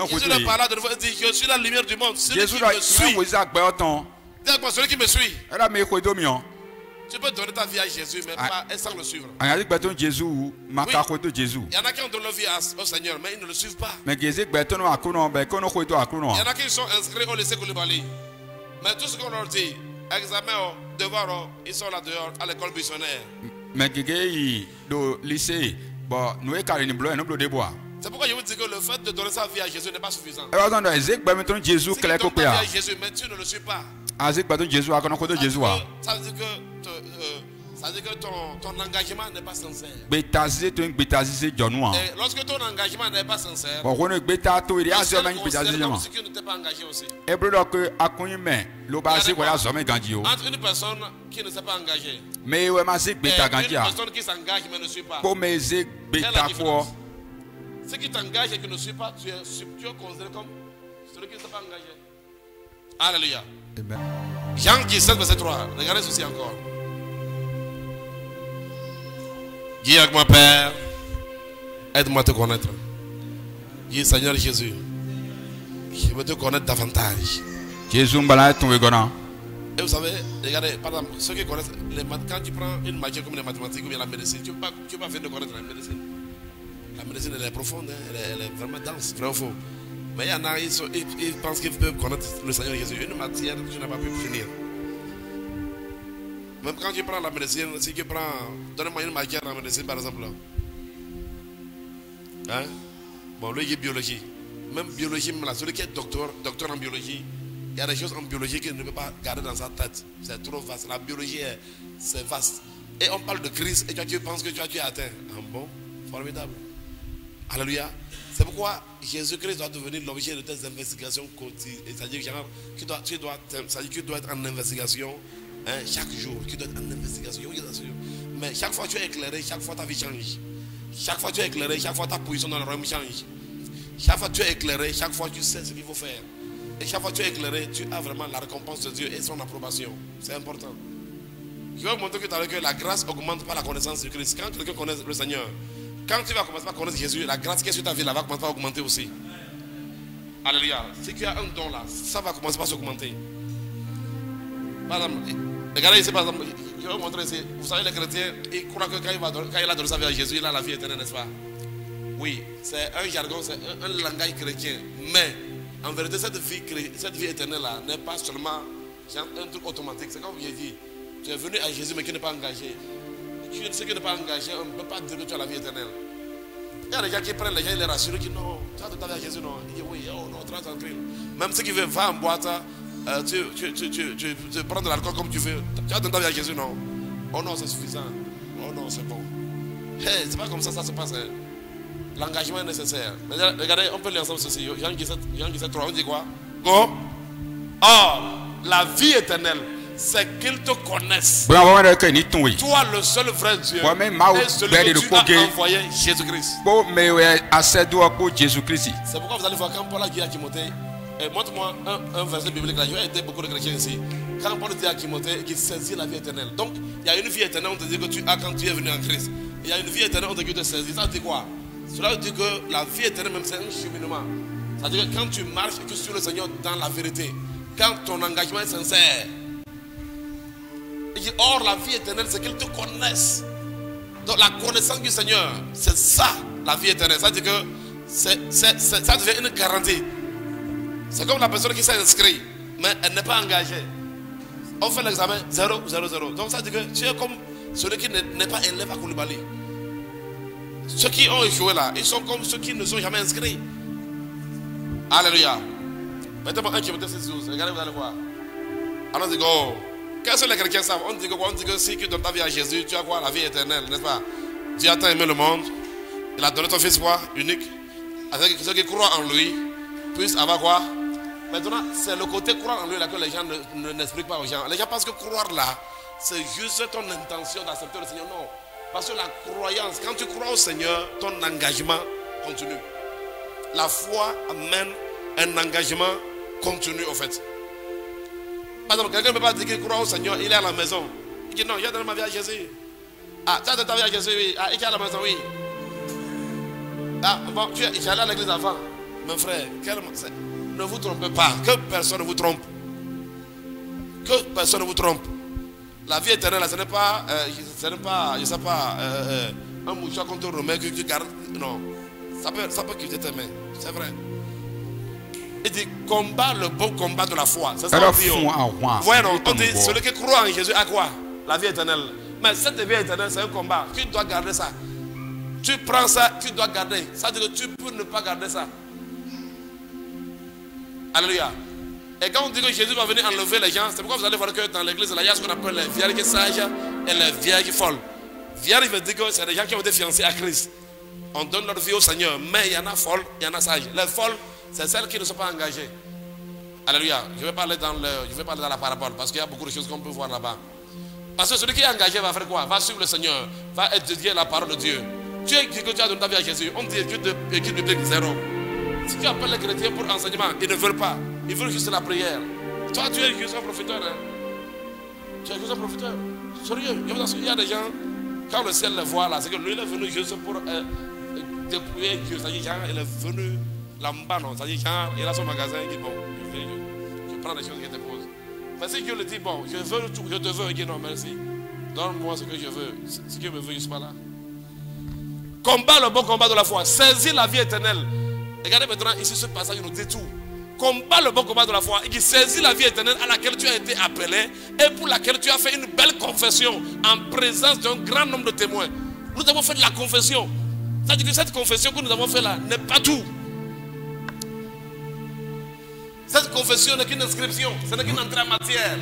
Jésus leur parla de nouveau, il dit, je suis la lumière du monde. Celui qui me suit, dis-moi, celui qui me suit, tu peux donner ta vie à Jésus, mais pas sans le suivre. Oui. Il y en a qui ont donné leur vie au Seigneur, mais ils ne le suivent pas. Il y en a qui sont inscrits au lycée Koulibaly. Mais tout ce qu'on leur dit, examen, devoir, ils sont là dehors à l'école buissonnaire. C'est pourquoi je vous dis que le fait de donner sa vie à Jésus n'est pas suffisant. Si tu donnes ta vie à Jésus, mais tu ne le suis pas. Ça veut dire que Ça veut dire que ton engagement n'est pas sincère. Et lorsque ton engagement n'est pas sincère, on considère comme si tu n'étais pas engagé aussi. Entre une personne qui ne s'est pas engagée et une personne qui s'engage mais ne suit pas, quelle est la différence? Ce qui t'engage et qui ne suit pas, tu es considéré comme celui qui ne s'est pas engagé. Alléluia. Jean 17, verset 3. Regardez ceci encore. Dis avec moi, Père, aide-moi à te connaître. Dis, Seigneur Jésus, je veux te connaître davantage. Et vous savez, regardez, par exemple, ceux qui connaissent, quand tu prends une matière comme les mathématiques ou bien la médecine, tu ne peux pas venir de connaître la médecine. La médecine, elle est profonde, hein, elle est vraiment dense, vrai ou faux. Mais il y en a, ils pensent qu'ils peuvent connaître le Seigneur Jésus. Une matière que tu n'as pas pu finir. Même quand tu prends la médecine, si tu prends, donne-moi une matière dans la médecine par exemple. Hein? Bon, lui il est biologie. Même biologie, même là, celui qui est docteur en biologie, il y a des choses en biologie qu'il ne peut pas garder dans sa tête. C'est trop vaste. La biologie, c'est vaste. Et on parle de crise et toi tu penses que tu es atteint. Ah bon? Formidable. Alléluia. C'est pourquoi Jésus-Christ doit devenir l'objet de tes investigations quotidiennes. C'est-à-dire que tu dois être en investigation. Hein, chaque jour, tu dois être en investigation. Mais chaque fois tu es éclairé, chaque fois ta vie change. Chaque fois tu es éclairé, chaque fois ta position dans le royaume change. Chaque fois tu es éclairé, chaque fois tu sais ce qu'il faut faire. Et chaque fois tu es éclairé, tu as vraiment la récompense de Dieu et son approbation. C'est important. Je vais vous montrer que la grâce augmente par la connaissance de Christ. Quand quelqu'un connaît le Seigneur, quand tu vas commencer à connaître Jésus, la grâce qui est sur ta vie là va commencer à augmenter aussi. Alléluia. Si tu as un don là, ça va commencer à s'augmenter. Par exemple, regardez ici par exemple, je vais vous montrer ici. Vous savez, les chrétiens, ils croient que quand il a donné sa vie à Jésus, il a la vie éternelle, n'est-ce pas? Oui, c'est un jargon, c'est un langage chrétien. Mais en vérité, cette vie éternelle là n'est pas seulement un truc automatique. C'est comme je dis, tu es venu à Jésus mais qui n'est pas engagé. Ceux qui n'est pas engagé, on ne peut pas dire que tu as la vie éternelle. Il y a des gens qui prennent les gens, ils les rassurent, qui disent non, tu as ta vie à Jésus, non. Ils disent oui, oh non, tranquille. Même ceux qui veulent va en boîte, tu prends de l'alcool comme tu veux. Tu as ta vie à Jésus, non. Oh non, c'est suffisant. Oh non, c'est bon. Hey, c'est pas comme ça se passe. Hein. L'engagement est nécessaire. Regardez, on peut lire ensemble ceci. Jean 17, 3, on dit quoi? Go. Or, la vie éternelle, c'est qu'ils te connaissent. Toi, le seul vrai Dieu, et celui que tu as envoyé, Jésus-Christ. C'est pourquoi vous allez voir quand Paul a dit à Timothée, montre-moi un verset biblique là. Il y a été beaucoup de chrétiens ici. Quand Paul dit à Timothée qu'il saisit la vie éternelle. Donc, il y a une vie éternelle, on te dit que tu as quand tu es venu en Christ. Il y a une vie éternelle, on te dit que tu saisis. Ça dit quoi? Cela veut dire que la vie éternelle, même c'est un cheminement. C'est-à-dire que quand tu marches et que tu suis le Seigneur dans la vérité, quand ton engagement est sincère, il dit, or la vie éternelle, c'est qu'ils te connaissent. Donc la connaissance du Seigneur, c'est ça la vie éternelle. Ça veut dire que ça devient une garantie. C'est comme la personne qui s'est inscrite, mais elle n'est pas engagée. On fait l'examen 0, 0, 0. Donc ça veut dire que tu es comme celui qui n'est pas élève à Koulibaly. Ceux qui ont échoué là, ils sont comme ceux qui ne sont jamais inscrits. Alléluia. Mettez-moi 1 Timothée 6, 12. Regardez, vous allez voir. Alors on dit, oh. Qu'est-ce que les chrétiens savent? On dit que si tu donnes ta vie à Jésus, tu as quoi? La vie éternelle, n'est-ce pas? Dieu a tant aimé le monde. Il a donné ton fils quoi? Unique. Avec ceux qui croient en lui puissent avoir quoi? Maintenant, c'est le côté croire en lui là que les gens n'expliquent pas aux gens. Les gens pensent que croire là, c'est juste ton intention d'accepter le Seigneur. Non. Parce que la croyance, quand tu crois au Seigneur, ton engagement continue. La foi amène un engagement continu en fait. Par exemple, quelqu'un ne peut pas dire qu'il croit au Seigneur, il est à la maison. Il dit non, j'ai donné ma vie à Jésus. Ah, tu as donné ta vie à Jésus, oui. Ah, il est à la maison, oui. Ah, bon, j'allais à l'église avant. Mon frère, ne vous trompez pas. Que personne ne vous trompe. Que personne ne vous trompe. La vie éternelle, ce n'est pas, je ne sais pas, un mouchoir qu'on te remet que tu gardes. Non. Ça peut quitter tes mains. C'est vrai. Il dit combat le bon combat de la foi. C'est ça qu'on dit. Voyez, non, on dit celui qui croit en Jésus a quoi? La vie éternelle. Mais cette vie éternelle, c'est un combat. Tu dois garder ça. Tu prends ça, tu dois garder. Ça veut dire que tu peux ne pas garder ça. Alléluia. Et quand on dit que Jésus va venir enlever les gens, c'est pourquoi vous allez voir que dans l'église, il y a ce qu'on appelle les vierges sages et les vierges folles. Vierges veut dire que c'est des gens qui ont été fiancés à Christ. On donne leur vie au Seigneur, mais il y en a folles, il y en a sages. Les folles, c'est celles qui ne sont pas engagées. Alléluia. Je vais parler dans la parabole parce qu'il y a beaucoup de choses qu'on peut voir là-bas. Parce que celui qui est engagé va faire quoi? Va suivre le Seigneur, va étudier la parole de Dieu. Tu dis que tu as donné ta vie à Jésus. On dit étude biblique zéro. Si tu appelles les chrétiens pour enseignement, ils ne veulent pas. Ils veulent juste la prière. Toi, tu es juste un profiteur. Hein? Tu es juste un profiteur. Sérieux. Il y a des gens, quand le ciel les voit là, c'est que lui il est venu juste pour dépouiller Dieu. C'est-à-dire, genre, il est venu là-bas, non. C'est-à-dire, genre, il a son magasin, il dit bon, je prends les choses qu'il te pose. Mais si Dieu le dit, bon, je veux tout, je te veux, il dit non, merci. Donne-moi ce que je veux. Ce que je veux, je ne suis pas là. Combat le bon combat de la foi. Saisis la vie éternelle. Regardez maintenant, ici, ce passage nous dit tout. Combat le bon combat de la foi. Et qui saisit la vie éternelle à laquelle tu as été appelé et pour laquelle tu as fait une belle confession en présence d'un grand nombre de témoins. Nous avons fait de la confession. C'est-à-dire que cette confession que nous avons faite là n'est pas tout. Cette confession n'est qu'une inscription, ce n'est qu'une entrée en matière.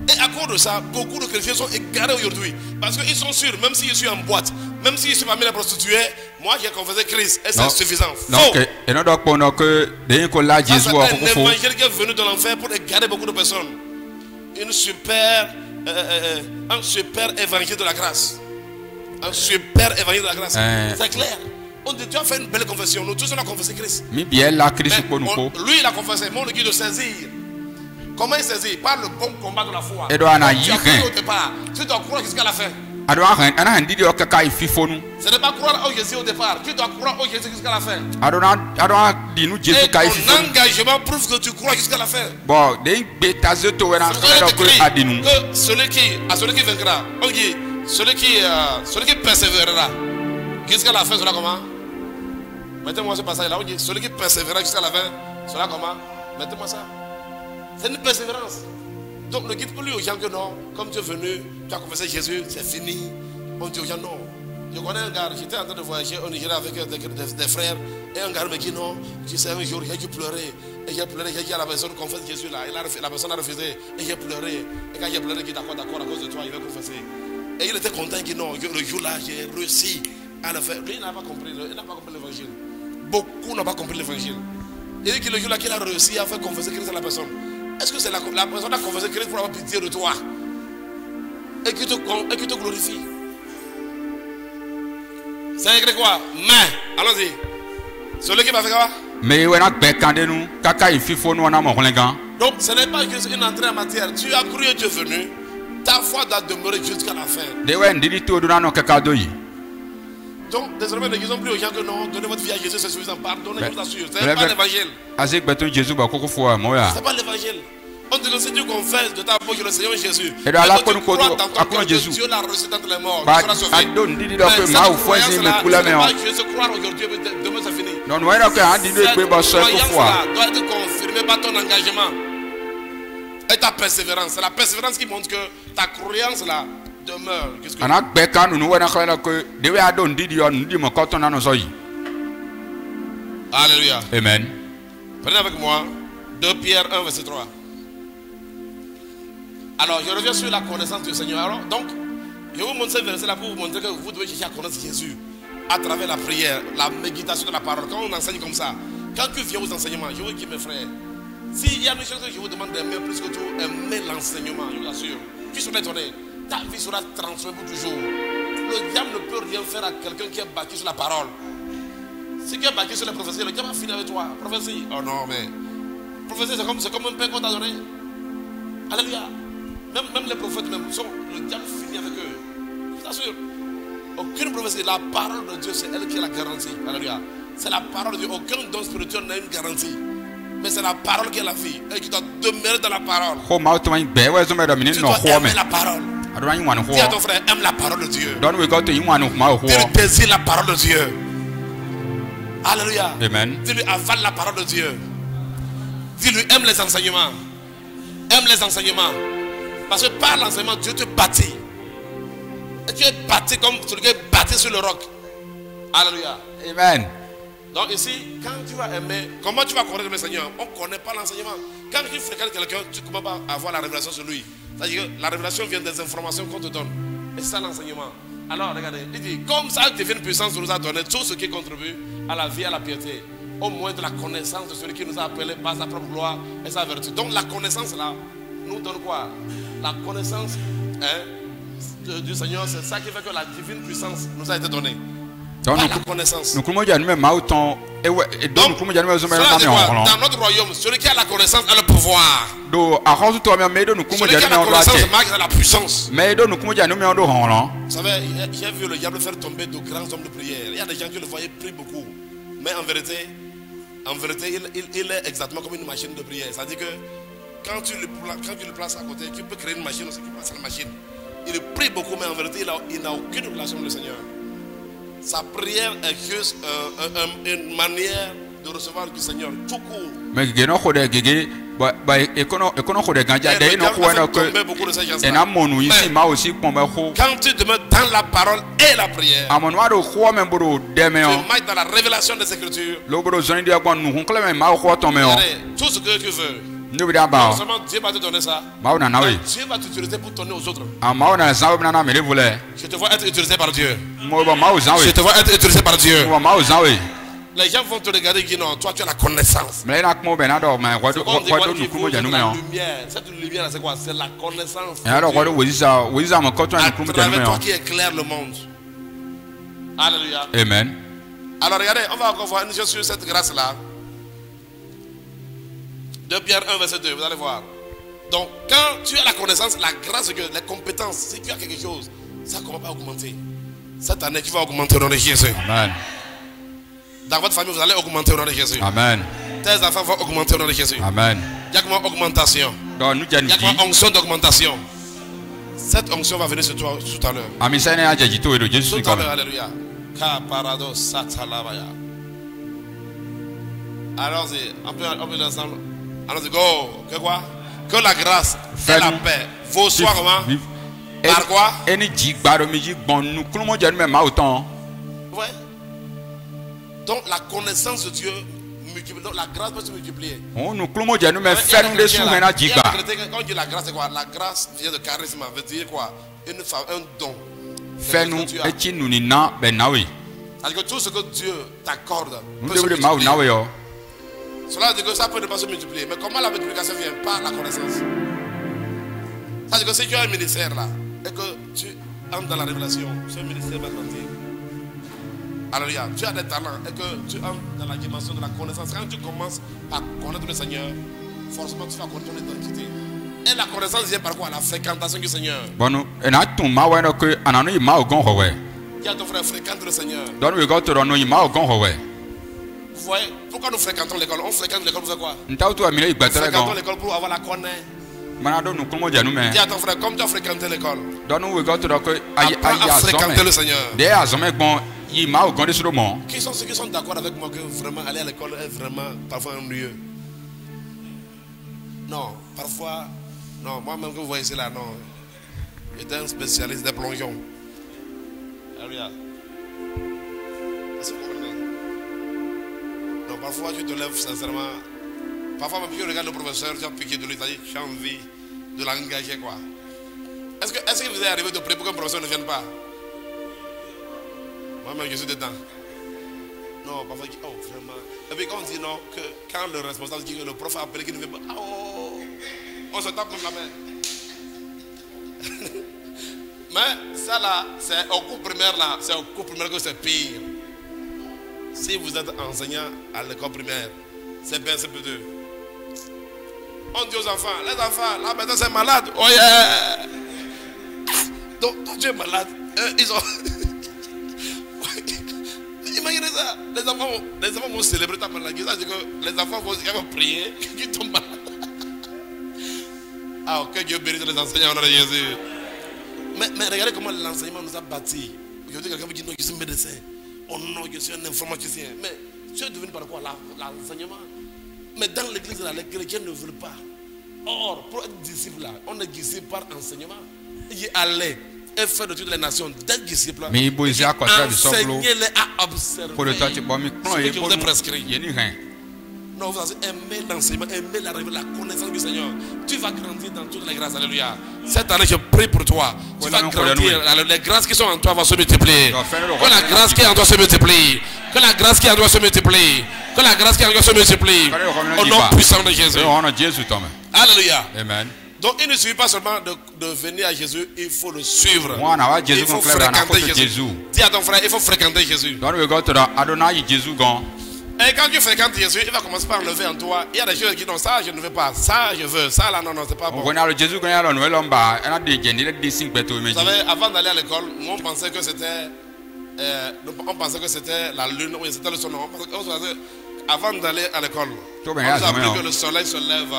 Et à cause de ça, beaucoup de chrétiens sont égarés aujourd'hui. Parce qu'ils sont sûrs, même si je suis en boîte, même si je suis parmi les prostituées, moi j'ai confessé Christ et c'est suffisant. Faux! C'est un évangile qui est venu de l'enfer pour égarer beaucoup de personnes. Un super évangile de la grâce. Un super évangile de la grâce. C'est clair. On dit, tu as fait une belle confession. Nous tous on a confessé Christ. Mais lui il a confessé, mais on lui dit de saisir. Comment il saisit? Par le bon combat de la foi. Tu as cru au départ. Tu dois croire jusqu'à la fin. Ce n'est pas croire au Jésus au départ. Tu dois croire au Jésus jusqu'à la fin. Et ton engagement prouve que tu crois jusqu'à la fin. Celui qui vaincra, on dit, celui qui persévérera jusqu'à la fin sera comment? Mettez-moi ce passage là. On dit, celui qui persévérera jusqu'à la fin sera comment? Mettez-moi ça. C'est une persévérance. Donc ne dites plus aux gens que non, comme tu es venu, tu as confessé Jésus, c'est fini. On dit aux gens non. Je connais un gars, j'étais en train de voyager au Nigeria avec des frères. Et un gars me dit non, tu sais, un jour j'ai dû pleurer. Et j'ai pleuré, j'ai dit à la personne confesse Jésus là. La personne a refusé. Et j'ai pleuré. Et quand j'ai pleuré, il dit d'accord, à cause de toi, il va confesser. Et il était content, il dit non, le jour là, j'ai réussi à le faire. Lui, il n'a pas compris l'évangile. Beaucoup n'ont pas compris l'évangile. Et il dit que le jour là qu'il a réussi à faire confesser Christ à la personne. Est-ce que c'est la personne qui a confessé Christ pour avoir pitié de toi et qui te glorifie? C'est écrit quoi? Mais, allons-y. Celui qui va faire quoi? Donc ce n'est pas juste une entrée en matière. Tu as cru et tu es venu. Ta foi doit demeurer jusqu'à la fin. Donc désormais ne disons plus aux gens que non, donnez votre vie à Jésus, c'est suffisant. Pardonnez, je vous assure. Ce n'est pas l'évangile. C'est pas l'évangile. On dit que si tu confesses de ta bouche le Seigneur Jésus, et tu crois dans ton cœur que Dieu l'a ressuscité d'entre les morts, tu seras sauvé. Mais cette croyance-là, ce n'est pas juste croire aujourd'hui, demain c'est fini. Cette croyance-là doit être confirmée par ton engagement et ta persévérance. C'est la persévérance qui montre que ta croyance-là demeure. Alléluia. Amen. Prenez avec moi 2 Pierre 1 verset 3. Alors je reviens sur la connaissance du Seigneur. Alors, donc je vous montre ce verset là pour vous montrer que vous devez chercher à connaître Jésus à travers la prière, la méditation de la parole. Quand on enseigne comme ça, quand tu viens aux enseignements, je vous dis mes frères, s'il y a une chose que je vous demande d'aimer plus que tout, aimer l'enseignement, je vous assure. Tu seras étonné. Ta vie sera transformée pour toujours. Le diable ne peut rien faire à quelqu'un qui est bâti sur la parole. Si tu es bâti sur la prophétie, le diable va finir avec toi. Prophétie. Oh non, mais. Prophétie, c'est comme un pain qu'on t'a donné. Alléluia. Même les prophètes, le diable finit avec eux. Je t'assure. Aucune prophétie. La parole de Dieu, c'est elle qui est la garantie. Alléluia. C'est la parole de Dieu. Aucun don spirituel n'a une garantie. Mais c'est la parole qui est la vie. Et qui doit demeurer dans la parole. Tu dois aimer la parole. Dis à ton frère, aime la parole de Dieu. Dis-lui, désire la parole de Dieu. Alléluia. Amen. Dis-lui, avale la parole de Dieu. Dis-lui, aime les enseignements. Aime les enseignements. Parce que par l'enseignement, Dieu te bâtit. Et tu es bâti comme celui qui est bâti sur le roc. Alléluia. Amen. Donc ici, quand tu vas aimer, comment tu vas connaître le Seigneur? On ne connaît pas l'enseignement. Quand tu fréquentes quelqu'un, tu ne commences pas à avoir la révélation sur lui. C'est-à-dire que la révélation vient des informations qu'on te donne. Et c'est ça l'enseignement. Alors regardez, il dit, comme ça, divine puissance nous a donné tout ce qui contribue à la vie, à la piété. Au moins de la connaissance de celui qui nous a appelés par sa propre gloire et sa vertu. Donc la connaissance là, nous donne quoi? La connaissance du Seigneur, c'est ça qui fait que la divine puissance nous a été donnée. Donc, la connaissance. Donc, dans notre royaume, celui qui a la connaissance a le pouvoir. Celui qui a la connaissance marque la puissance. Vous savez, j'ai vu le diable faire tomber de grands hommes de prière. Il y a des gens qui le voyaient prier beaucoup. Mais en vérité, il est exactement comme une machine de prière. C'est-à-dire que quand tu le places à côté, tu peux créer une machine aussi qui passe la machine. Il prie beaucoup, mais en vérité, il n'a aucune relation avec le Seigneur. Sa prière est juste une manière de recevoir du Seigneur tout court. Mais quand tu demeures dans la parole et la prière, tu marches dans la révélation des Écritures. Tout ce que tu veux. Non seulement Dieu va te donner ça, Dieu va t'utiliser pour donner aux autres. Je te vois être utilisé par Dieu. Je te vois être utilisé par Dieu. Les gens vont te regarder et dire non, toi tu as la connaissance. C'est la lumière. Cette lumière c'est quoi? C'est la connaissance. À travers toi qui éclaire le monde. Alléluia. Amen. Alors regardez, on va encore voir une chose sur cette grâce là. 2 Pierre 1 verset 2, vous allez voir. Donc quand tu as la connaissance, la grâce, les compétences, si tu as quelque chose, ça commence à augmenter. Cette année tu vas augmenter au nom de Jésus. Amen. Dans votre famille vous allez augmenter au nom de Jésus. Amen. Tes enfants vont augmenter au nom de Jésus. Amen. Il y a comme une augmentation. Il y a comme une onction d'augmentation. Cette onction va venir sur toi tout à l'heure. Tout à l'heure, alléluia. Allons-y, on peut l'ensemble. Allons-y, go. Que quoi? Que la grâce et la paix vous soient comment? Par quoi? Ouais. Donc la connaissance de Dieu multiplie. Donc la grâce peut se multiplier. Quand on dit la grâce, c'est quoi? La grâce vient de charisme. Veut dire quoi? Un don. C'est-à-dire que tout ce que Dieu t'accorde peut se multiplier. Cela veut dire que ça peut ne pas se multiplier. Mais comment la multiplication vient? Par la connaissance. Ça veut dire que si tu as un ministère là, et que tu entres dans la révélation, ce ministère va grandir. Alléluia. Tu as des talents et que tu entres dans la dimension de la connaissance. Quand tu commences à connaître le Seigneur, forcément tu vas connaître ton identité. Et la connaissance vient par quoi? La fréquentation du Seigneur. Dis à ton frère, fréquente le Seigneur. Vous voyez, pourquoi nous fréquentons l'école? On fréquente l'école pour faire quoi? Nous fréquentons l'école pour avoir la connaître. Dis à ton frère, comme tu as fréquenté l'école, apprends à fréquenter le Seigneur. Qui sont ceux qui sont d'accord avec moi que vraiment aller à l'école est vraiment parfois ennuyeux? Non, parfois, non, moi-même que vous voyez ici là, non. J'étais un spécialiste des plongeons. Alléluia. Est-ce que vous comprenez? Non, parfois tu te lèves sincèrement. Parfois même tu regardes le professeur, tu as piqué de lui, tu as envie de l'engager quoi. Est-ce que vous êtes arrivé de prier pour qu'un professeur ne vienne pas? Moi-même je suis dedans. Non, parfois oh vraiment. Et puis quand on dit non, que quand le responsable dit que le prof a appelé qu'il ne vient pas, oh, on se tape contre la main. Mais ça là, c'est au cours primaire là, c'est au cours primaire que c'est pire. Si vous êtes enseignant à l'école primaire, c'est bien CP2. On dit aux enfants, les enfants, là maintenant c'est malade. Oh yeah! Donc toi tu es malade. Ils ont. Imaginez ça. Les enfants vont célébrer ta maladie. Ça veut dire que les enfants vont prier qu'ils tombent malades. Ah, que Dieu bénisse les enseignants au nom de Jésus. Mais regardez comment l'enseignement nous a bâtis. Aujourd'hui, quelqu'un me dit non, je suis médecin. Oh non, je suis un informaticien. Mais tu es devenu par quoi? L'enseignement. Mais dans l'église, là, les chrétiens ne veulent pas. Or, pour être disciple, là, on est disciple par enseignement. Il dit allez, et faire de toutes les nations des disciples. Enseignez-les à observer ce que je vous ai prescrit. Non, vous avez aimé l'enseignement, aimé la connaissance du Seigneur. Tu vas grandir dans toutes les grâces. Alléluia. Cette année, je prie pour toi. Tu vas grandir. Les grâces qui sont en toi vont se multiplier. Que la grâce qui est en toi se multiplie. Que la grâce qui est en toi se multiplie. Que la grâce qui est en toi se multiplie. Au nom puissant de Jésus. Alléluia. Amen. Donc il ne suffit pas seulement de venir à Jésus, il faut le suivre. Il faut fréquenter Jésus. Dis à ton frère, il faut fréquenter Jésus. Et quand tu fréquentes Jésus, il va commencer par lever en toi. Il y a des choses qui disent non, ça je ne veux pas, ça je veux, ça là non, non, c'est pas bon. Vous savez, avant d'aller à l'école, on pensait que c'était la lune, oui, c'était le soleil. Avant d'aller à l'école, on nous a appris que le soleil se lève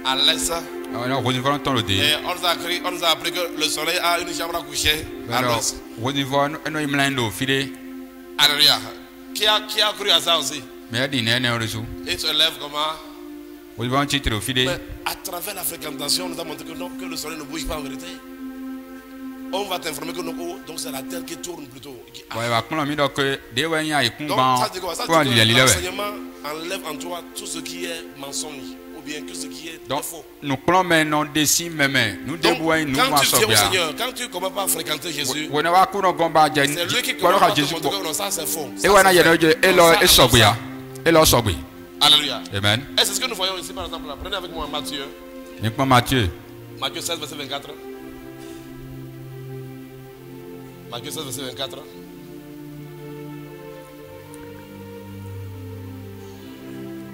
à l'est. Et on nous a appris que le soleil a une chambre à coucher à l'ouest. Alléluia. Qui a cru à ça aussi? Il se lève comment? Mais à travers la fréquentation, on nous a montré que, non, que le soleil ne bouge pas en vérité. On va t'informer que non, donc c'est la terre qui tourne plutôt. Donc ça dit quoi? Ça dit que l'enseignement enlève en toi tout ce qui est mensonge. Bien que ce qui est faux. Donc, quand tu viens au Seigneur, quand tu ne commences pas à fréquenter Jésus, c'est lui qui commence à te montrer que non, ça c'est faux. Alléluia. Amen. Et c'est ce que nous voyons ici par exemple. Là. Prenez avec moi Matthieu. Matthieu 16, verset 24. Matthieu 16, verset 24.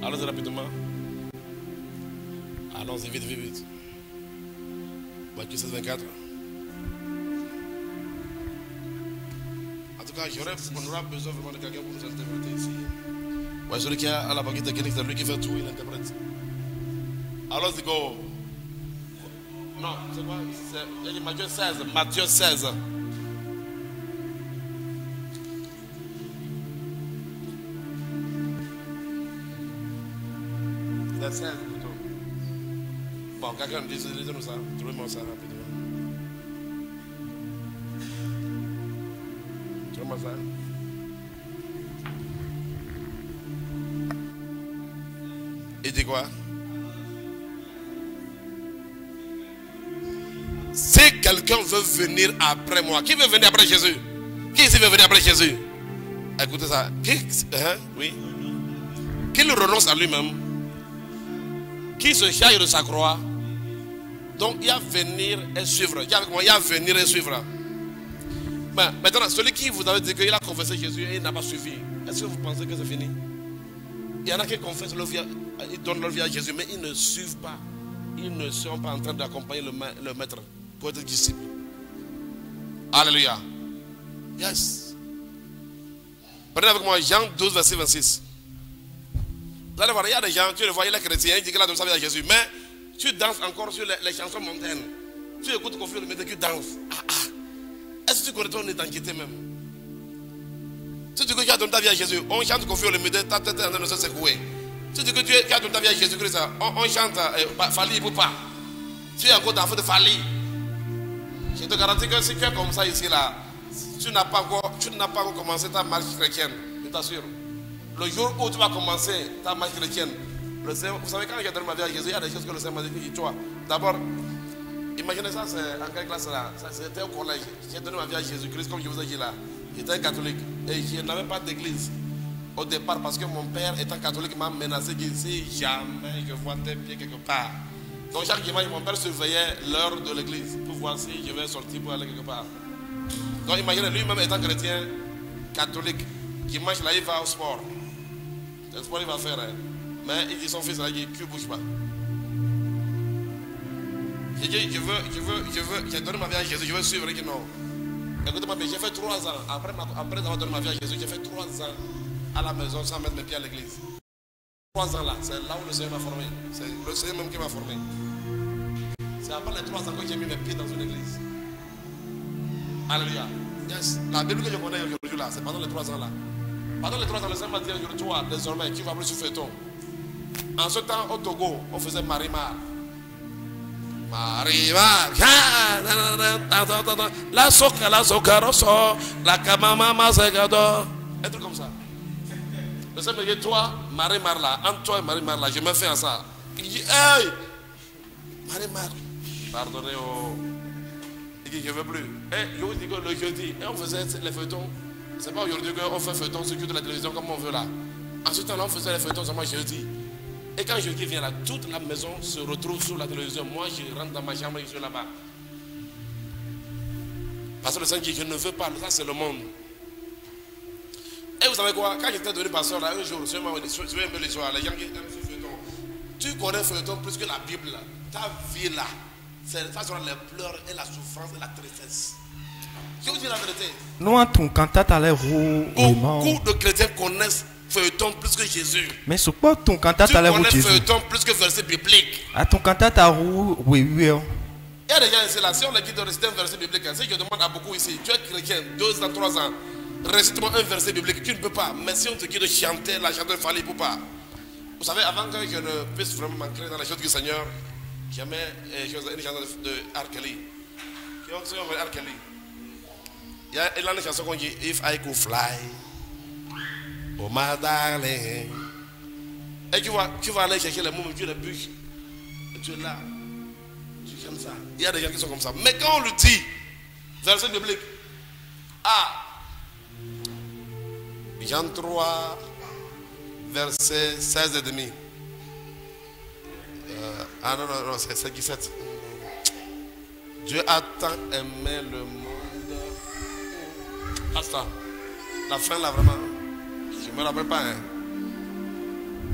Allons-y rapidement. Allons-y vite, vite, vite. Matthieu 16, 24. En tout cas, on aura besoin vraiment de quelqu'un pour nous interpréter ici. Ouais, celui qui est à la banquette technique, c'est lui qui fait tout, il interprète. Allons-y, go. Non, c'est quoi? C'est Matthieu 16. Matthieu 16. C'est 16 plutôt. Bon, quelqu'un me dit, lisez-nous ça. Trouvez-moi ça rapidement. Trouvez-moi ça. Il dit quoi? Si quelqu'un veut venir après moi, qui veut venir après Jésus? Qui ici veut venir après Jésus? Écoutez ça. Oui. Qu'il renonce à lui-même. Qui se charge de sa croix. Donc il y a venir et suivre. Il y a avec moi, il y a venir et suivre. Mais maintenant, celui qui vous avait dit qu'il a confessé Jésus et il n'a pas suivi, est-ce que vous pensez que c'est fini? Il y en a qui confessent leur vie, ils donnent leur vie à Jésus, mais ils ne suivent pas. Ils ne sont pas en train d'accompagner le maître pour être disciple. Alléluia. Yes. Prenez avec moi Jean 12, verset 26. Vous allez voir, il y a des gens, tu le vois, il est chrétien, il dit qu'il a donné sa vie à Jésus, mais tu danses encore sur les chansons mondaines. Tu écoutes Kofi Olomide, tu danses. Est-ce que tu connais ton identité même? Si tu dis que tu as donné ta vie à Jésus, on chante Kofi Olomide, ta tête est en train de se secouer. Si tu dis que tu as donné ta vie à Jésus-Christ, on chante Fali Ipupa. Tu es encore dans le feu de Fali. Je te garantis que si tu es comme ça ici, là, tu n'as pas encore commencé ta marche chrétienne. Je t'assure. Le jour où tu vas commencer ta marche chrétienne, vous savez, quand j'ai donné ma vie à Jésus, il y a des choses que le Seigneur m'a dit. Toi, d'abord, imaginez ça, c'est en quelle classe là? C'était au collège. J'ai donné ma vie à Jésus-Christ, comme je vous ai dit là. J'étais un catholique et je n'avais pas d'église au départ parce que mon père, étant catholique, m'a menacé qu'il si jamais je vois tes pieds quelque part. Donc chaque dimanche, mon père surveillait l'heure de l'église pour voir si je vais sortir pour aller quelque part. Donc imaginez, lui-même étant chrétien, catholique, dimanche là, il va au sport. Le sport, il va faire. Mais il dit son fils, là, il ne bouge pas. J'ai dit, j'ai donné ma vie à Jésus, je veux suivre. Il dit non. Écoutez-moi, j'ai fait 3 ans. Après avoir donné ma vie à Jésus, j'ai fait 3 ans à la maison sans mettre mes pieds à l'église. 3 ans là, c'est là où le Seigneur m'a formé. C'est le Seigneur même qui m'a formé. C'est après les 3 ans que j'ai mis mes pieds dans une église. Alléluia. Yes. La Bible que je connais aujourd'hui là, c'est pendant les 3 ans là. Pendant les 3 ans, le Seigneur m'a dit aujourd'hui, toi, désormais, tu vas plus sur feuilleton. En ce temps, au Togo, on faisait marimar. Marie-Marc, la soca, la socaroso, la camama, segado. Un truc comme ça. Le Seigneur me dit, toi, Marie-Marc, entre toi et Marie-Marc, je me fais à ça. Il dit, hey, Marie-Marc, pardonnez au. Il dit, je ne veux plus. Et je vous dis que le jeudi, on faisait les feuilletons. C'est pas aujourd'hui qu'on fait feuilleton sur de la télévision comme on veut là. Ensuite, on faisait les feuilletons seulement jeudi. Et quand jeudi vient là, toute la maison se retrouve sur la télévision. Moi, je rentre dans ma chambre et je suis là-bas. Parce que le Seigneur dit, je ne veux pas, ça c'est le monde. Et vous savez quoi, quand j'étais devenu pasteur là, un jour, je me un peu l'histoire, les gens qui aiment ce feuilleton. Tu connais feuilleton plus que la Bible là. Ta vie là, ça sera les pleurs et la souffrance et la tristesse. Je vous dis la vérité. Beaucoup de chrétiens connaissent feuilleton plus que Jésus. Mais ce quoi ton cantate à la roue Jésus? Feuilleton plus que verset biblique. À ton cantate à roue, oui. Il y a des gens ici là, si on les dit de réciter un verset biblique, si je demande à beaucoup ici, tu es chrétien, 2 ans, 3 ans, récite-moi un verset biblique, tu ne peux pas. Mais si on te dit de chanter, la chanter, il fallait, il ne peut pas. Vous savez, avant que je ne puisse vraiment m'ancrer dans les choses du Seigneur, j'aimais une chanson de R. Kelly. Qui ont R. Kelly. Il y a une chanson qu'on dit If I Could Fly, oh my darling. Et tu vas aller chercher les mots, tu les bûches. Et tu es là. Tu chantes ça. Il y a des gens qui sont comme ça. Mais quand on le dit, verset biblique, Jean 3, verset 16 et demi. Non, c'est 17. Dieu a tant aimé le monde. Asta. La fin là vraiment, je ne me rappelle pas.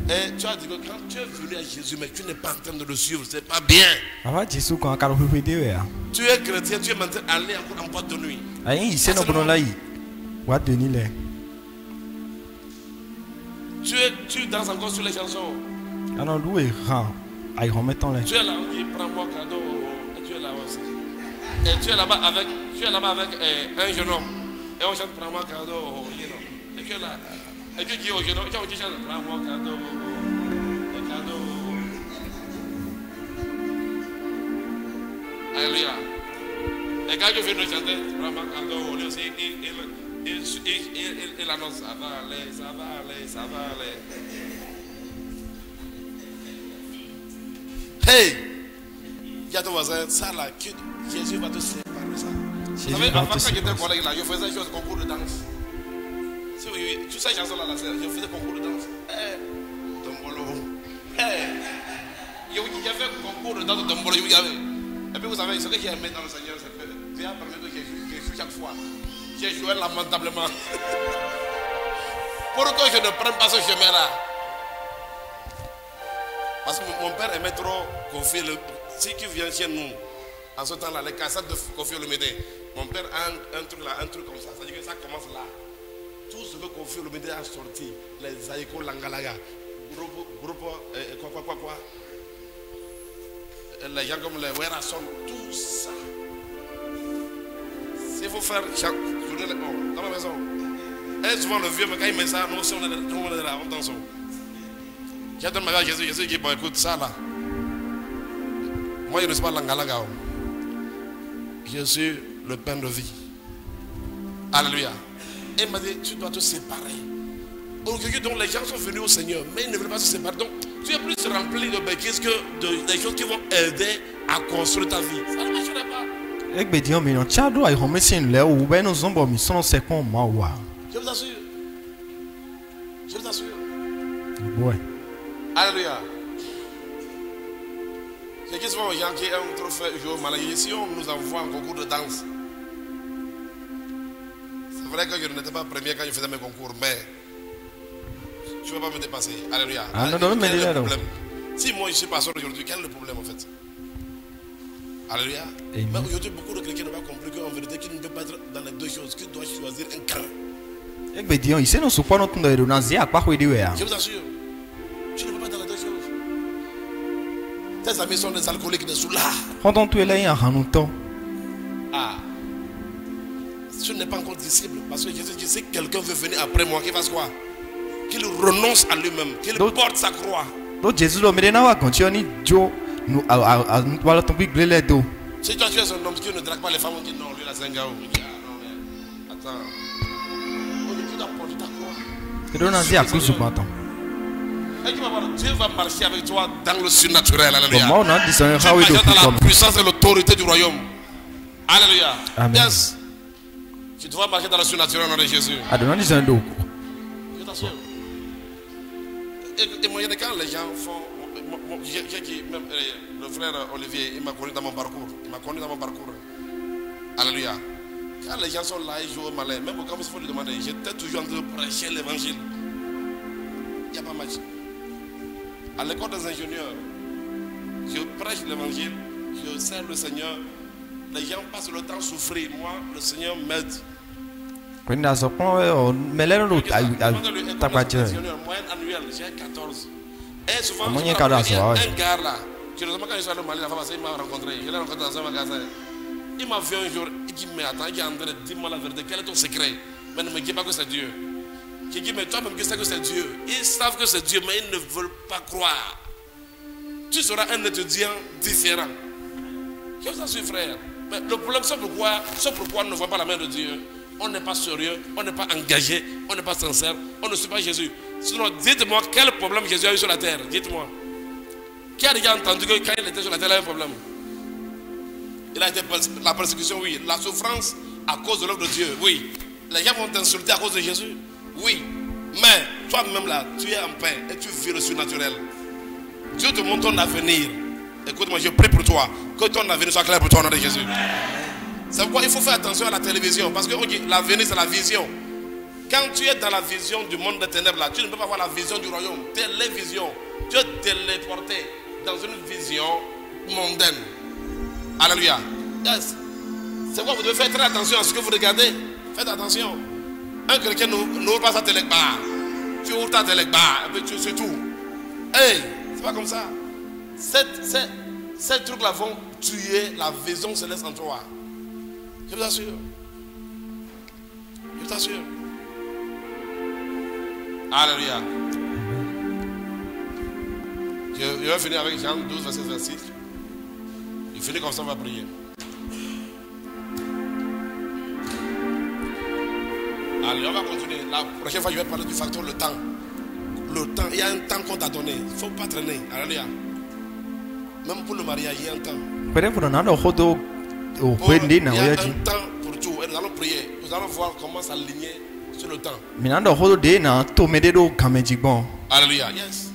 Et tu as dit que quand tu es venu à Jésus, mais tu n'es pas en train de le suivre, c'est pas bien. Tu es chrétien, tu es maintenant allé en boîte de nuit. Tu danses encore sur les chansons. Tu es là, on dit prends-moi cadeau. Et tu es là aussi. Et tu es là-bas avec un jeune homme. Et on chante prends-moi cadeau. Et tu es là. Et tu dis au jeune homme, tu chantes prends-moi cadeau. Et cadeau. Alléluia. Et quand je viens de chanter prends-moi cadeau, lui aussi, il annonce ça va aller, ça va aller, ça va aller. Hey! Il y a ton voisin, ça là, Jésus va te séparer ça. Vous savez, avant quand j'étais collègue là, je faisais un concours de danse. Oui, tu sais, chanson là, je faisais concours de danse. Tombolo. J'ai fait concours de danse de Tombolo. Et puis vous savez, ce que j'ai aimé dans le Seigneur, c'est que Dieu a permis que j'ai joué chaque fois. J'ai joué lamentablement. Pour que je ne prenne pas ce chemin-là. Parce que mon père aimait trop confier le. Si tu viens chez nous, en ce temps-là, les cassettes de Kofi Olomide, mon père a un truc comme ça. C'est-à-dire que ça commence là. Tout ce que Kofi Olomide a sorti, les Aïko Langalaga, groupe quoi. Les gens comme les Werason, tout ça. S'il faut faire dans ma maison. Et souvent le vieux, mais quand il met ça, nous aussi on est là, on danse. J'ai donné ma vie à Jésus qui dit, bon écoute ça là. Moi je ne suis pas l'angalaga. Je suis le pain de vie. Alléluia. Et il m'a dit, tu dois te séparer. Aujourd'hui, donc les gens sont venus au Seigneur, mais ils ne veulent pas se séparer. Donc tu es plus rempli de bêtises que des choses qui vont aider à construire ta vie. Ça ne marchera pas. Je vous assure. Je vous assure. Ouais. Alléluia. C'est qui souvent les gens qui aiment trop faire jouer au malais. Si on nous envoie en concours de danse, c'est vrai que je n'étais pas premier quand je faisais mes concours, mais je ne vais pas me dépasser. Alléluia. Quel est le problème? Si moi je suis pasteur aujourd'hui, quel est le problème en fait? Alléluia. Mais aujourd'hui, beaucoup de chrétiens n'ont pas compris qu'en vérité, qu'ils ne peuvent pas être dans les deux choses, qu'ils doivent choisir un camp. Je vous assure, tu ne peux pas dans les deux choses. Tes amis sont des alcooliques, des soulards. Tu n'es pas encore disciple. Parce que Jésus dit, si quelqu'un veut venir après moi, qu'il fasse quoi? Qu'il renonce à lui-même, qu'il porte sa croix. nous voilà ton pic les dos. Si toi tu es un homme qui ne drague pas les femmes, on dit non, lui là c'est un gars. On dit ah non mais attends. On dit tu dois porter ta croix. Et donc on a dit à cause du bâton. Et tu vas voir, Dieu va marcher avec toi dans le surnaturel. Alléluia. Bon, on a dit ça, tu vas marcher dans la puissance et l'autorité du royaume. Alléluia. Amen. Yes. Tu dois marcher dans le surnaturel au nom de Jésus. Ah, on a dit ça un dos. Je t'assure. Et moi, quand les gens font. Même le frère Olivier, il m'a connu dans mon parcours. Alléluia. Quand les gens sont là, ils jouent au malin. Même quand il faut lui demander, j'étais toujours en train de prêcher l'évangile. Il n'y a pas match. À l'école des ingénieurs, je prêche l'évangile, je sers le Seigneur. Les gens passent le temps à souffrir. Moi, le Seigneur m'aide. Moyenne annuelle, j'ai 14. Et souvent, un un gars là, curieusement, quand je suis allé au Mali, la femme il m'a rencontré. Je l'ai rencontré dans un magasin. Il m'a vu un jour, il dit, mais attends, il est en train de dire moi la vérité, quel est ton secret? Mais ne me dis pas que c'est Dieu. Je dis, mais toi-même, tu sais que c'est Dieu. Ils savent que c'est Dieu, mais ils ne veulent pas croire. Tu seras un étudiant différent. Je vous assure, frère. Mais le problème, c'est pourquoi on ne voit pas la main de Dieu. On n'est pas sérieux, on n'est pas engagé, on n'est pas sincère, on ne suit pas Jésus. Sinon, dites-moi quel problème Jésus a eu sur la terre. Dites-moi. Qui a déjà entendu que quand il était sur la terre, il a eu un problème? Il a été la persécution, oui. La souffrance à cause de l'œuvre de Dieu, oui. Les gens vont t'insulter à cause de Jésus, oui. Mais toi-même là, tu es en paix et tu vis le surnaturel. Dieu te montre ton avenir. Écoute-moi, je prie pour toi. Que ton avenir soit clair pour toi au nom de Jésus. C'est pourquoi il faut faire attention à la télévision. Parce que l'avenir c'est la vision. Quand tu es dans la vision du monde des ténèbres là, tu ne peux pas voir la vision du royaume. Télévision. Tu es téléporté dans une vision mondaine. Alléluia. Yes. C'est pourquoi vous devez faire très attention à ce que vous regardez. Faites attention. Un chrétien n'ouvre pas sa télébar. Tu ouvres ta télébar et puis c'est tout. Hey, c'est pas comme ça. Ces trucs-là vont tuer la vision céleste en toi. Je vous assure. Je vous assure. Alléluia. Je vais finir avec Jean 12, verset 26. Je finis comme ça, on va prier. Allez, on va continuer. La prochaine fois, je vais parler du facteur le temps. Le temps, il y a un temps qu'on t'a donné. Il ne faut pas traîner. Alléluia. Même pour le mariage, il y a un temps. Il y a un temps pour tout. Et nous allons prier. Nous allons voir comment s'aligner sur le temps. Alléluia. Yes.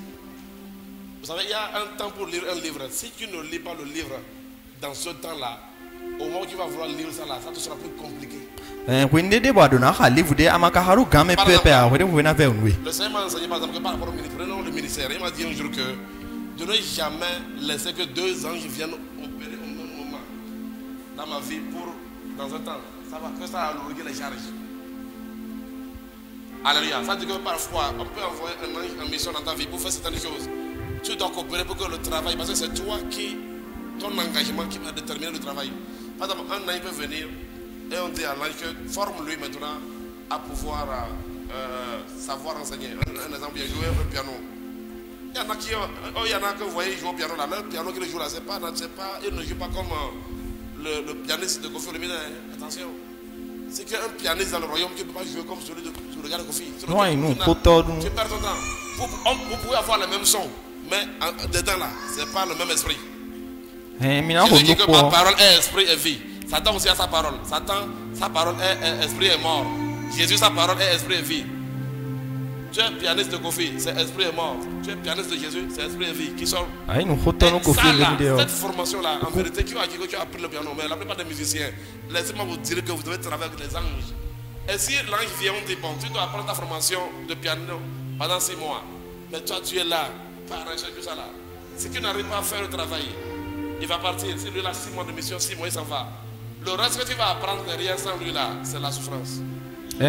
Vous savez, il y a un temps pour lire un livre. Si tu ne lis pas le livre dans ce temps-là, au moment où tu vas vouloir lire ça là, ça te sera plus compliqué. Le Seigneur m'a enseigné par exemple que par rapport au ministère, prenons le ministère. Il m'a dit un jour que je ne jamais laisser que 2 anges viennent opérer au même moment dans ma vie pour, dans un temps, ça va que ça alourdir les charges. Alléluia. Ça dit que parfois, on peut envoyer un ange en mission dans ta vie pour faire certaines choses. Tu dois coopérer pour que le travail, parce que c'est toi qui, ton engagement qui va déterminer le travail. Par exemple, un ange peut venir et on dit à l'ange que forme-lui maintenant à pouvoir savoir enseigner. Un exemple, il a joué au piano. Il y en a qui, vous voyez jouer au piano là, le piano qu'il joue là, il ne joue pas comme le pianiste de Kofi Olomide. Attention. C'est qu'il y a un pianiste dans le royaume qui ne peut pas jouer comme celui de le gars de Kofi. Tu perds ton temps. Vous pouvez avoir le même son, mais dedans là, ce n'est pas le même esprit. Jésus dit que ma parole est esprit et vie. Satan aussi a sa parole. Satan, sa parole est esprit et mort. Jésus, sa parole est esprit et vie. Tu es pianiste de Kofi, c'est esprit et mort. Tu es pianiste de Jésus, c'est esprit et vie qui sont. Cette formation-là, en vérité, tu as appris le piano, mais la plupart des musiciens, laissez-moi vous dire que vous devez travailler avec les anges. Et si l'ange vient, on dit bon, tu dois apprendre ta formation de piano pendant 6 mois. Mais toi, tu es là, par tout ça là. Si tu n'arrives pas à faire le travail, il va partir. Si lui a 6 mois de mission, 6 mois, il s'en va. Le reste que tu vas apprendre derrière sans lui là, c'est la souffrance. Dis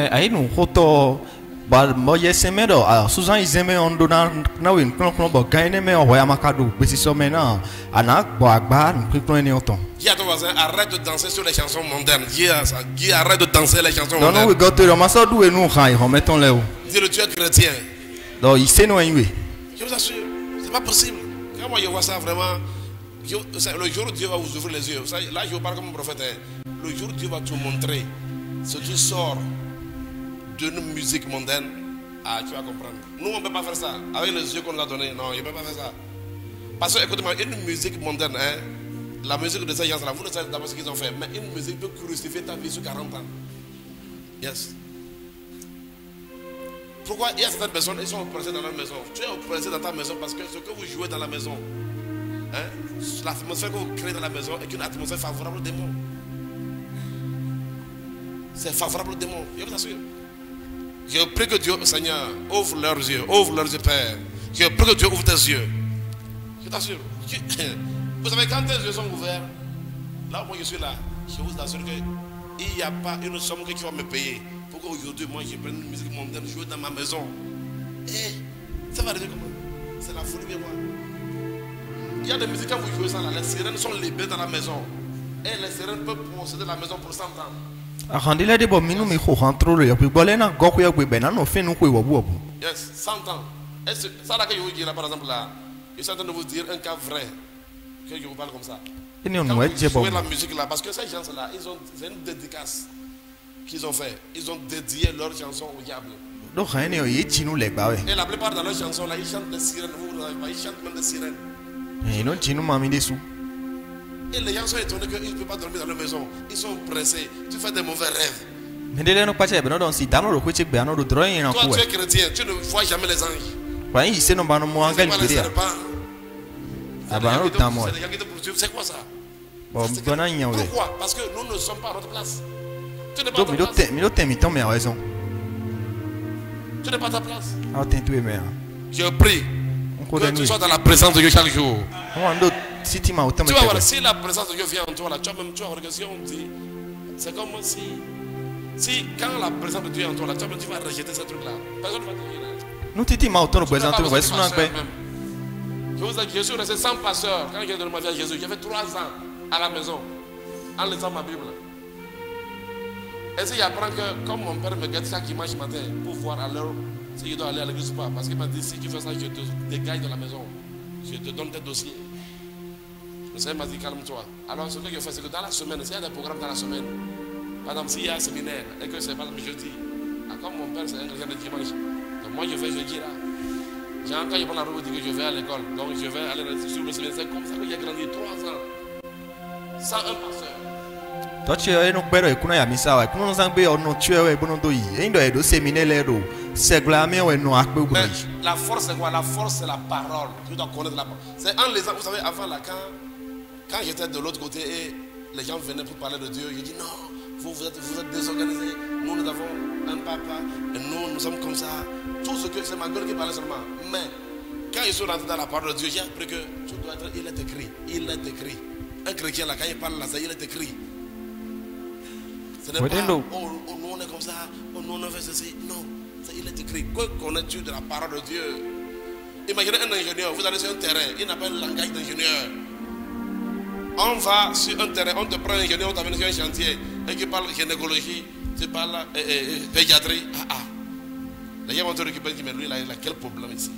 à ton voisin, arrête de danser sur les chansons mondaines. Dis arrête de danser les chansons mondaines. Dis-le, tu es chrétien. Je vous assure, c'est pas possible. Quand moi je vois ça vraiment, Le jour où Dieu va vous ouvrir les yeux, là je vous parle comme un prophète, le jour où Dieu va te montrer ce qui sort d'une musique mondaine, tu vas comprendre. Nous on ne peut pas faire ça, avec les yeux qu'on nous a donnés, non, il ne peut pas faire ça. Parce que écoutez-moi, une musique mondaine, la musique de ces gens-là, vous ne savez d'abord ce qu'ils ont fait, mais une musique peut crucifier ta vie sur 40 ans. Yes. Pourquoi il y a certaines personnes, ils sont oppressés dans leur maison. Tu es oppressé dans ta maison parce que ce que vous jouez dans la maison, l'atmosphère que vous créez dans la maison est une atmosphère favorable aux démons. C'est favorable aux démons, je vous assure. Je prie que Dieu, Seigneur, ouvre leurs yeux, Père. Je prie que Dieu ouvre tes yeux. Je t'assure. Vous savez, quand tes yeux sont ouverts, là où moi je suis là, je vous assure qu'il n'y a pas une somme que tu vas me payer pour qu'aujourd'hui, moi, je prenne une musique mondaine, jouer dans ma maison. Et ça va arriver comment? C'est la folie, moi. Il y a des musiques, quand vous jouez ça, là, les sirènes sont libérées dans la maison. Et les sirènes peuvent posséder la maison pour 100 ans. Yes, 100 ans. Et ça là que je vous dis là, par exemple, là, je suis en train de vous dire un cas vrai, que je vous parle comme ça. Quand vous jouez la musique là, parce que ces gens-là, c'est une dédicace qu'ils ont fait. Ils ont dédié leur chanson au diable. Et la plupart de leurs chansons là, ils chantent des sirènes, ils chantent même des sirènes. Et les gens sont étonnés qu'ils ne peuvent pas dormir dans leur maison. Ils sont pressés. Tu fais des mauvais rêves. Toi, tu es chrétien, tu ne vois jamais les anges. C'est pas. C'est des gens qui te poursuivent. C'est quoi ça? Pourquoi? Parce que nous ne sommes pas à notre place. Tu n'es pas à ta place. Tu n'es pas à ta place. Je prie que tu sois dans la présence de Dieu chaque jour. Tu vas voir, si la présence de Dieu vient en toi, là, tu vas voir que si on dit, c'est comme si quand la présence de Dieu est en toi, là, tu vas rejeter ce truc-là. Personne ne va te dire. Je suis resté sans pasteur quand j'ai donné ma vie à Jésus. J'avais 3 ans à la maison en lisant ma Bible. Et si j'apprends que comme mon père me guette chaque dimanche matin pour voir à l'heure si je dois aller à l'église ou pas, parce qu'il m'a dit si tu fais ça, je te dégage de la maison. Je te donne tes dossiers. Le Seigneur m'a dit calme-toi. Alors ce que je fais, c'est que dans la semaine, s'il y a des programmes dans la semaine, par exemple s'il y a un séminaire et que c'est pas le jeudi, comme mon père c'est un chrétien de dimanche, donc moi je vais jeudi là. Quand je prends la route, je dis que je vais à l'école, donc je vais aller sur le séminaire. C'est comme ça que j'ai grandi 3 ans sans un pasteur. La force c'est quoi? La force c'est la parole. Tu dois connaître la parole. C'est en lisant, vous savez, avant là, quand j'étais de l'autre côté et les gens venaient pour parler de Dieu, je dis non, vous êtes désorganisés. Nous avons un papa et nous sommes comme ça. Tout ce que c'est ma gueule qui parlait seulement. Mais quand ils sont rentrés dans la parole de Dieu, j'ai appris que tout doit être, il est écrit. Il est écrit. Un chrétien là, quand il parle là, ça, il est écrit. Ce n'est pas, nous on est comme ça, nous on fait ceci. Non, ça, il est écrit. Que connais-tu de la parole de Dieu? Imaginez un ingénieur, vous allez sur un terrain, il n'a pas un langage d'ingénieur. On va sur un terrain, on te prend un ingénieur, on t'amène sur un chantier, et qui parle gynécologie, tu parles pédiatrie. Les gens vont te récupérer, mais lui, il a quel problème ici?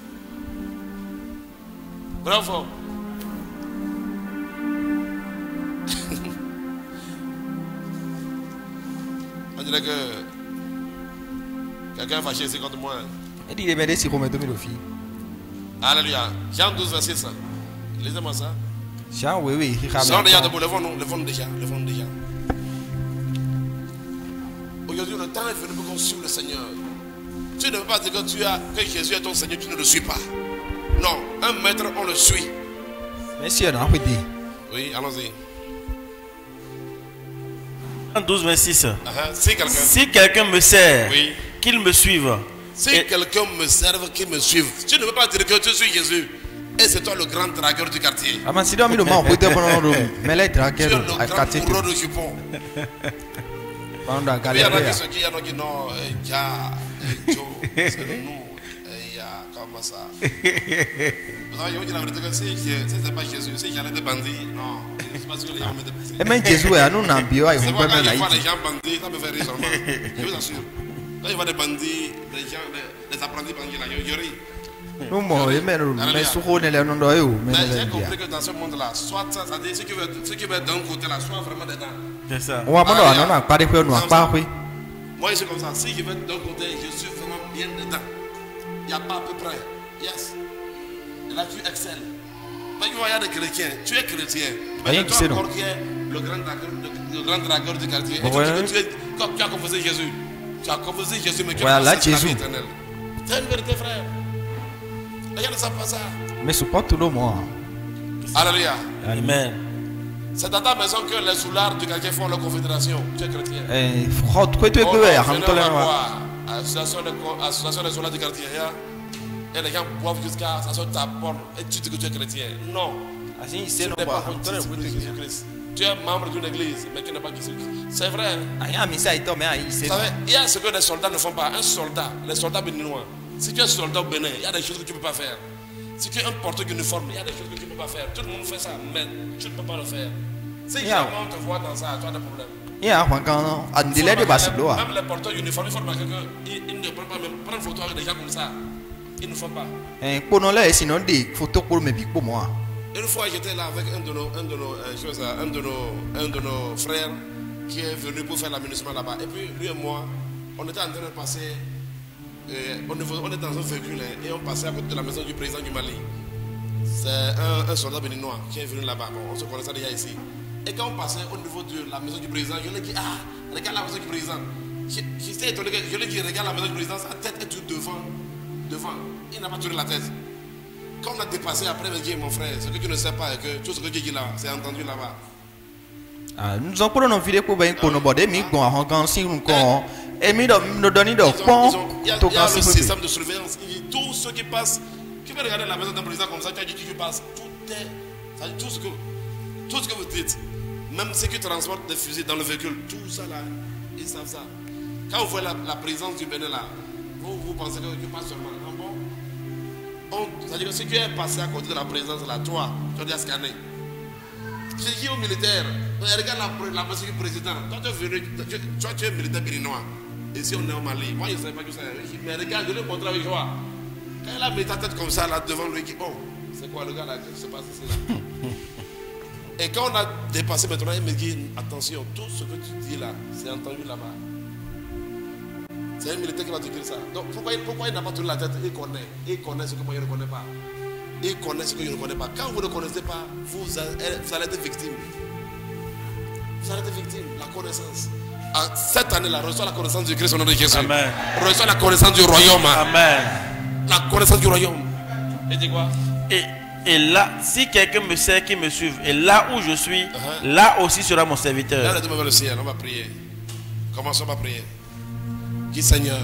Bravo. On dirait que quelqu'un est fâché ici contre moi. Alléluia. Jean 12, verset 6. Lisez-moi ça. Jean déjà debout, levons-nous déjà. Aujourd'hui, le temps est venu pour qu'on suive le Seigneur. Tu ne veux pas dire que Jésus est ton Seigneur, tu ne le suis pas. Non, un maître, on le suit. Oui, allons-y. 12, 26. Si quelqu'un me sert, oui, qu'il me suive. Si quelqu'un me serve, qu'il me suive. Tu ne veux pas dire que tu suis Jésus. Et c'est toi le grand dragueur du quartier. Tu es le grand bourreau de jupons. Il y en a qui disent non, c'est nous. Comment ça? Vous savez, je vous dis la vérité que si ce n'est pas Jésus, si j'allais des bandits, non, je ne sais pas si les gens me déplacer. C'est pourquoi quand je vois les gens bandits, ça me fait rire seulement. Je vous assure. Quand je vois des bandits, les apprentis bandits là, je ris. Mais j'ai compris que dans ce monde-là, soit ça, ça dit ceux qui veulent d'un côté là, soit vraiment dedans. C'est ça. Moi, je suis comme ça. Si je vais d'un côté, je suis vraiment bien dedans. Il n'y a pas à peu près. Yes. Et là, tu excelles. Mais il y a des chrétiens. Tu es chrétien. Mais toi encore qui es le grand dragueur du quartier. Et tu as confessé Jésus. Tu as confessé Jésus, mais tu as confessé la vie éternelle. C'est une vérité, frère. Regarde ça, pas ça. Mais supporte tout le monde. Alléluia. Amen. C'est dans ta maison que les soulards du quartier font leur confédération. Tu es chrétien. Association des soulards du quartier. Et les gens boivent jusqu'à ça ta porte. Et tu dis que tu es chrétien. Non. Tu n'es pas Jésus-Christ. Tu es membre d'une église, mais tu n'es pas Jésus-Christ. C'est vrai. Il y a ce que les soldats ne font pas. Un soldat, les soldats béninois. Si tu es soldat au Bénin, il y a des choses que tu ne peux pas faire. Si tu es un porteur d'uniforme, il y a des choses que tu ne peux pas faire. Tout le monde fait ça, mais tu ne peux pas le faire. Si jamais on te voit dans ça, tu as des problèmes. Même les porteurs d'uniforme, il faut remarquer qu'ils ne peuvent pas même prendre photo avec des gens comme ça. Ils ne font pas. Une fois, j'étais là avec un de nos frères qui est venu pour faire l'aménagement là-bas. Et puis, lui et moi, on était en train de passer. On est dans un véhicule et on passait à côté de la maison du président du Mali. C'est un soldat béninois qui est venu là-bas. Bon, on se connaissait déjà ici. Et quand on passait au niveau de la maison du président, je lui ai dit, regarde la maison du président. J'étais étonné, je lui ai dit, regarde la maison du président, sa tête est tout devant. Il n'a pas tourné la tête. Quand on a dépassé, après, il m'a dit, mon frère, ce que tu ne sais pas, que tout ce que tu dis là, c'est entendu là-bas. Nous avons une vidéo pour ben pour nous border, mais quand on gagne nous quand et nous donner de pont. Il y a le système de surveillance. Tout ce qui passe, tu peux regarder la maison d'un président comme ça, tu as dit qui passe, tout ce que vous dites, même ceux qui transportent des fusils dans le véhicule, tout ça là, ils savent ça. Quand vous voyez la présence du Bénin là, vous pensez que tu passes seulement. C'est-à-dire que si tu es passé à côté de la présence là, toi, tu dois scanner. J'ai dit aux militaires, regarde la maison du président. Toi, tu es militaire béninois. Ici, on est au Mali. Moi, je ne savais pas que ça. Mais regarde, je l'ai montré avec joie. Quand il a mis ta tête comme ça, là, devant lui, il dit, oh, c'est quoi le gars là qui se passe ici là? Et quand on a dépassé maintenant, il me dit, attention, tout ce que tu dis là, c'est entendu là-bas. C'est un militaire qui va te dire ça. Donc, pourquoi il n'a pas tourné la tête? Il connaît ce que moi je ne connais pas. Il connaît ce que je ne connais pas. Quand vous ne connaissez pas, vous allez être victime. Vous allez être victime. La connaissance. Cette année-là, reçois la connaissance du Christ au nom de Jésus. Amen. Reçois la connaissance du royaume. Amen. La connaissance du royaume. Et dis quoi? Et là, si quelqu'un me sert, qui me suive, et là où je suis, là aussi sera mon serviteur. Là, Dieu vers le ciel, on va prier. Commençons à prier. Dis Seigneur,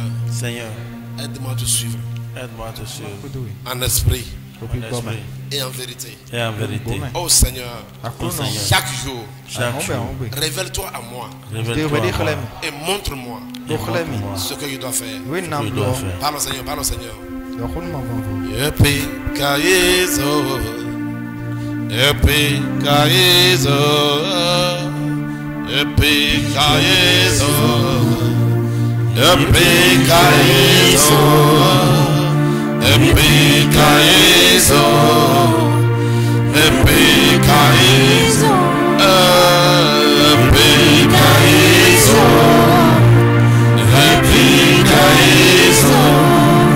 aide-moi à te suivre. Aide-moi à te suivre. En esprit. Et en vérité. Oh Seigneur, chaque jour, révèle-toi à moi. Et montre-moi ce que je dois faire. Parle au Seigneur, parle au Seigneur.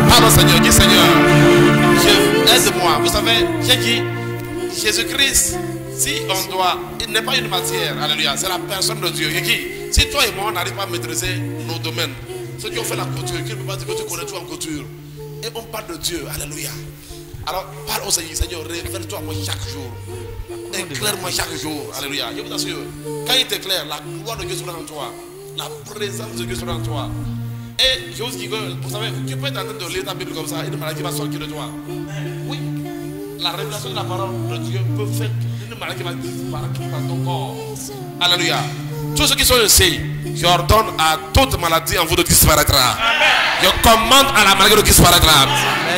Parle au Seigneur, dis Seigneur, aide-moi. Vous savez, j'ai dit, Jésus-Christ, si on doit, il n'est pas une matière, alléluia, c'est la personne de Dieu. J'ai dit, si toi et moi on n'arrive pas à maîtriser nos domaines, ceux qui ont fait la couture, qui ne peuvent pas dire que tu connais tout en couture, et on parle de Dieu, alléluia. Alors parle au Seigneur, Seigneur, révèle-toi à moi chaque jour. Éclaire-moi chaque jour, alléluia. Je vous assure, quand il t'éclaire, la gloire de Dieu sera en toi, la présence de Dieu sera en toi. Et je vous dis que, vous savez, tu peux être en train de lire ta Bible comme ça, et une maladie va sortir de toi. Oui, la révélation de la parole de Dieu peut faire une maladie va disparaître dans ton corps. Alléluia. Tous ceux qui sont ici, je ordonne à toute maladie en vous de disparaître. Je commande à la maladie de disparaître.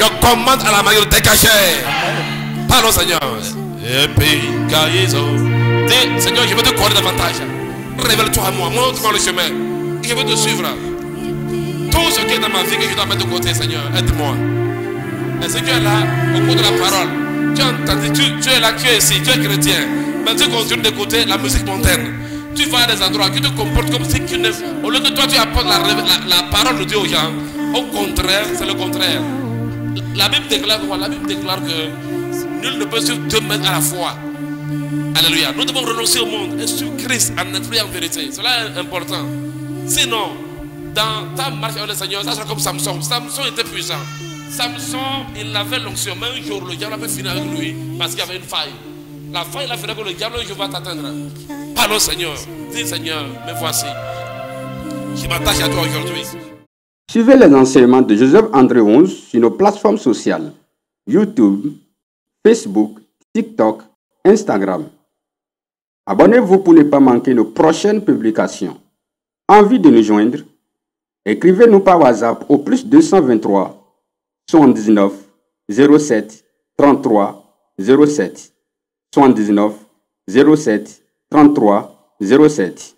Je commande à la maladie de dégager. Parlons Seigneur. Et puis, Seigneur, je veux te connaître davantage. Révèle-toi à moi, montre-moi le chemin. Je veux te suivre. Tout ce qui est dans ma vie que je dois mettre de côté, Seigneur, aide-moi. Est-ce que tu es là au cours de la parole? Tu as entendu, tu es là, tu es ici, tu es chrétien. Mais tu continues d'écouter la musique mondaine. Tu vas à des endroits, tu te comportes comme si tu n'aimes. Au lieu que toi tu apportes la parole de Dieu aux gens, au contraire, c'est le contraire. La Bible déclare quoi? La Bible déclare que nul ne peut suivre deux maîtres à la fois. Alléluia. Nous devons renoncer au monde et suivre Christ en esprit et en vérité. Cela est important. Sinon, dans ta marche avec le Seigneur, ça sera comme Samson. Samson était puissant. Samson, il avait l'onction. Mais un jour, le diable avait fini avec lui parce qu'il y avait une faille. La faille, il a fait que le diable, je vais t'atteindre. Parle au Seigneur. Dis Seigneur, me voici. Je m'attache à toi aujourd'hui. Suivez les enseignements de Joseph André Onze sur nos plateformes sociales YouTube, Facebook, TikTok, Instagram. Abonnez-vous pour ne pas manquer nos prochaines publications. Envie de nous joindre? Écrivez-nous par WhatsApp au +223 79 07 33 07 79 07 33 07.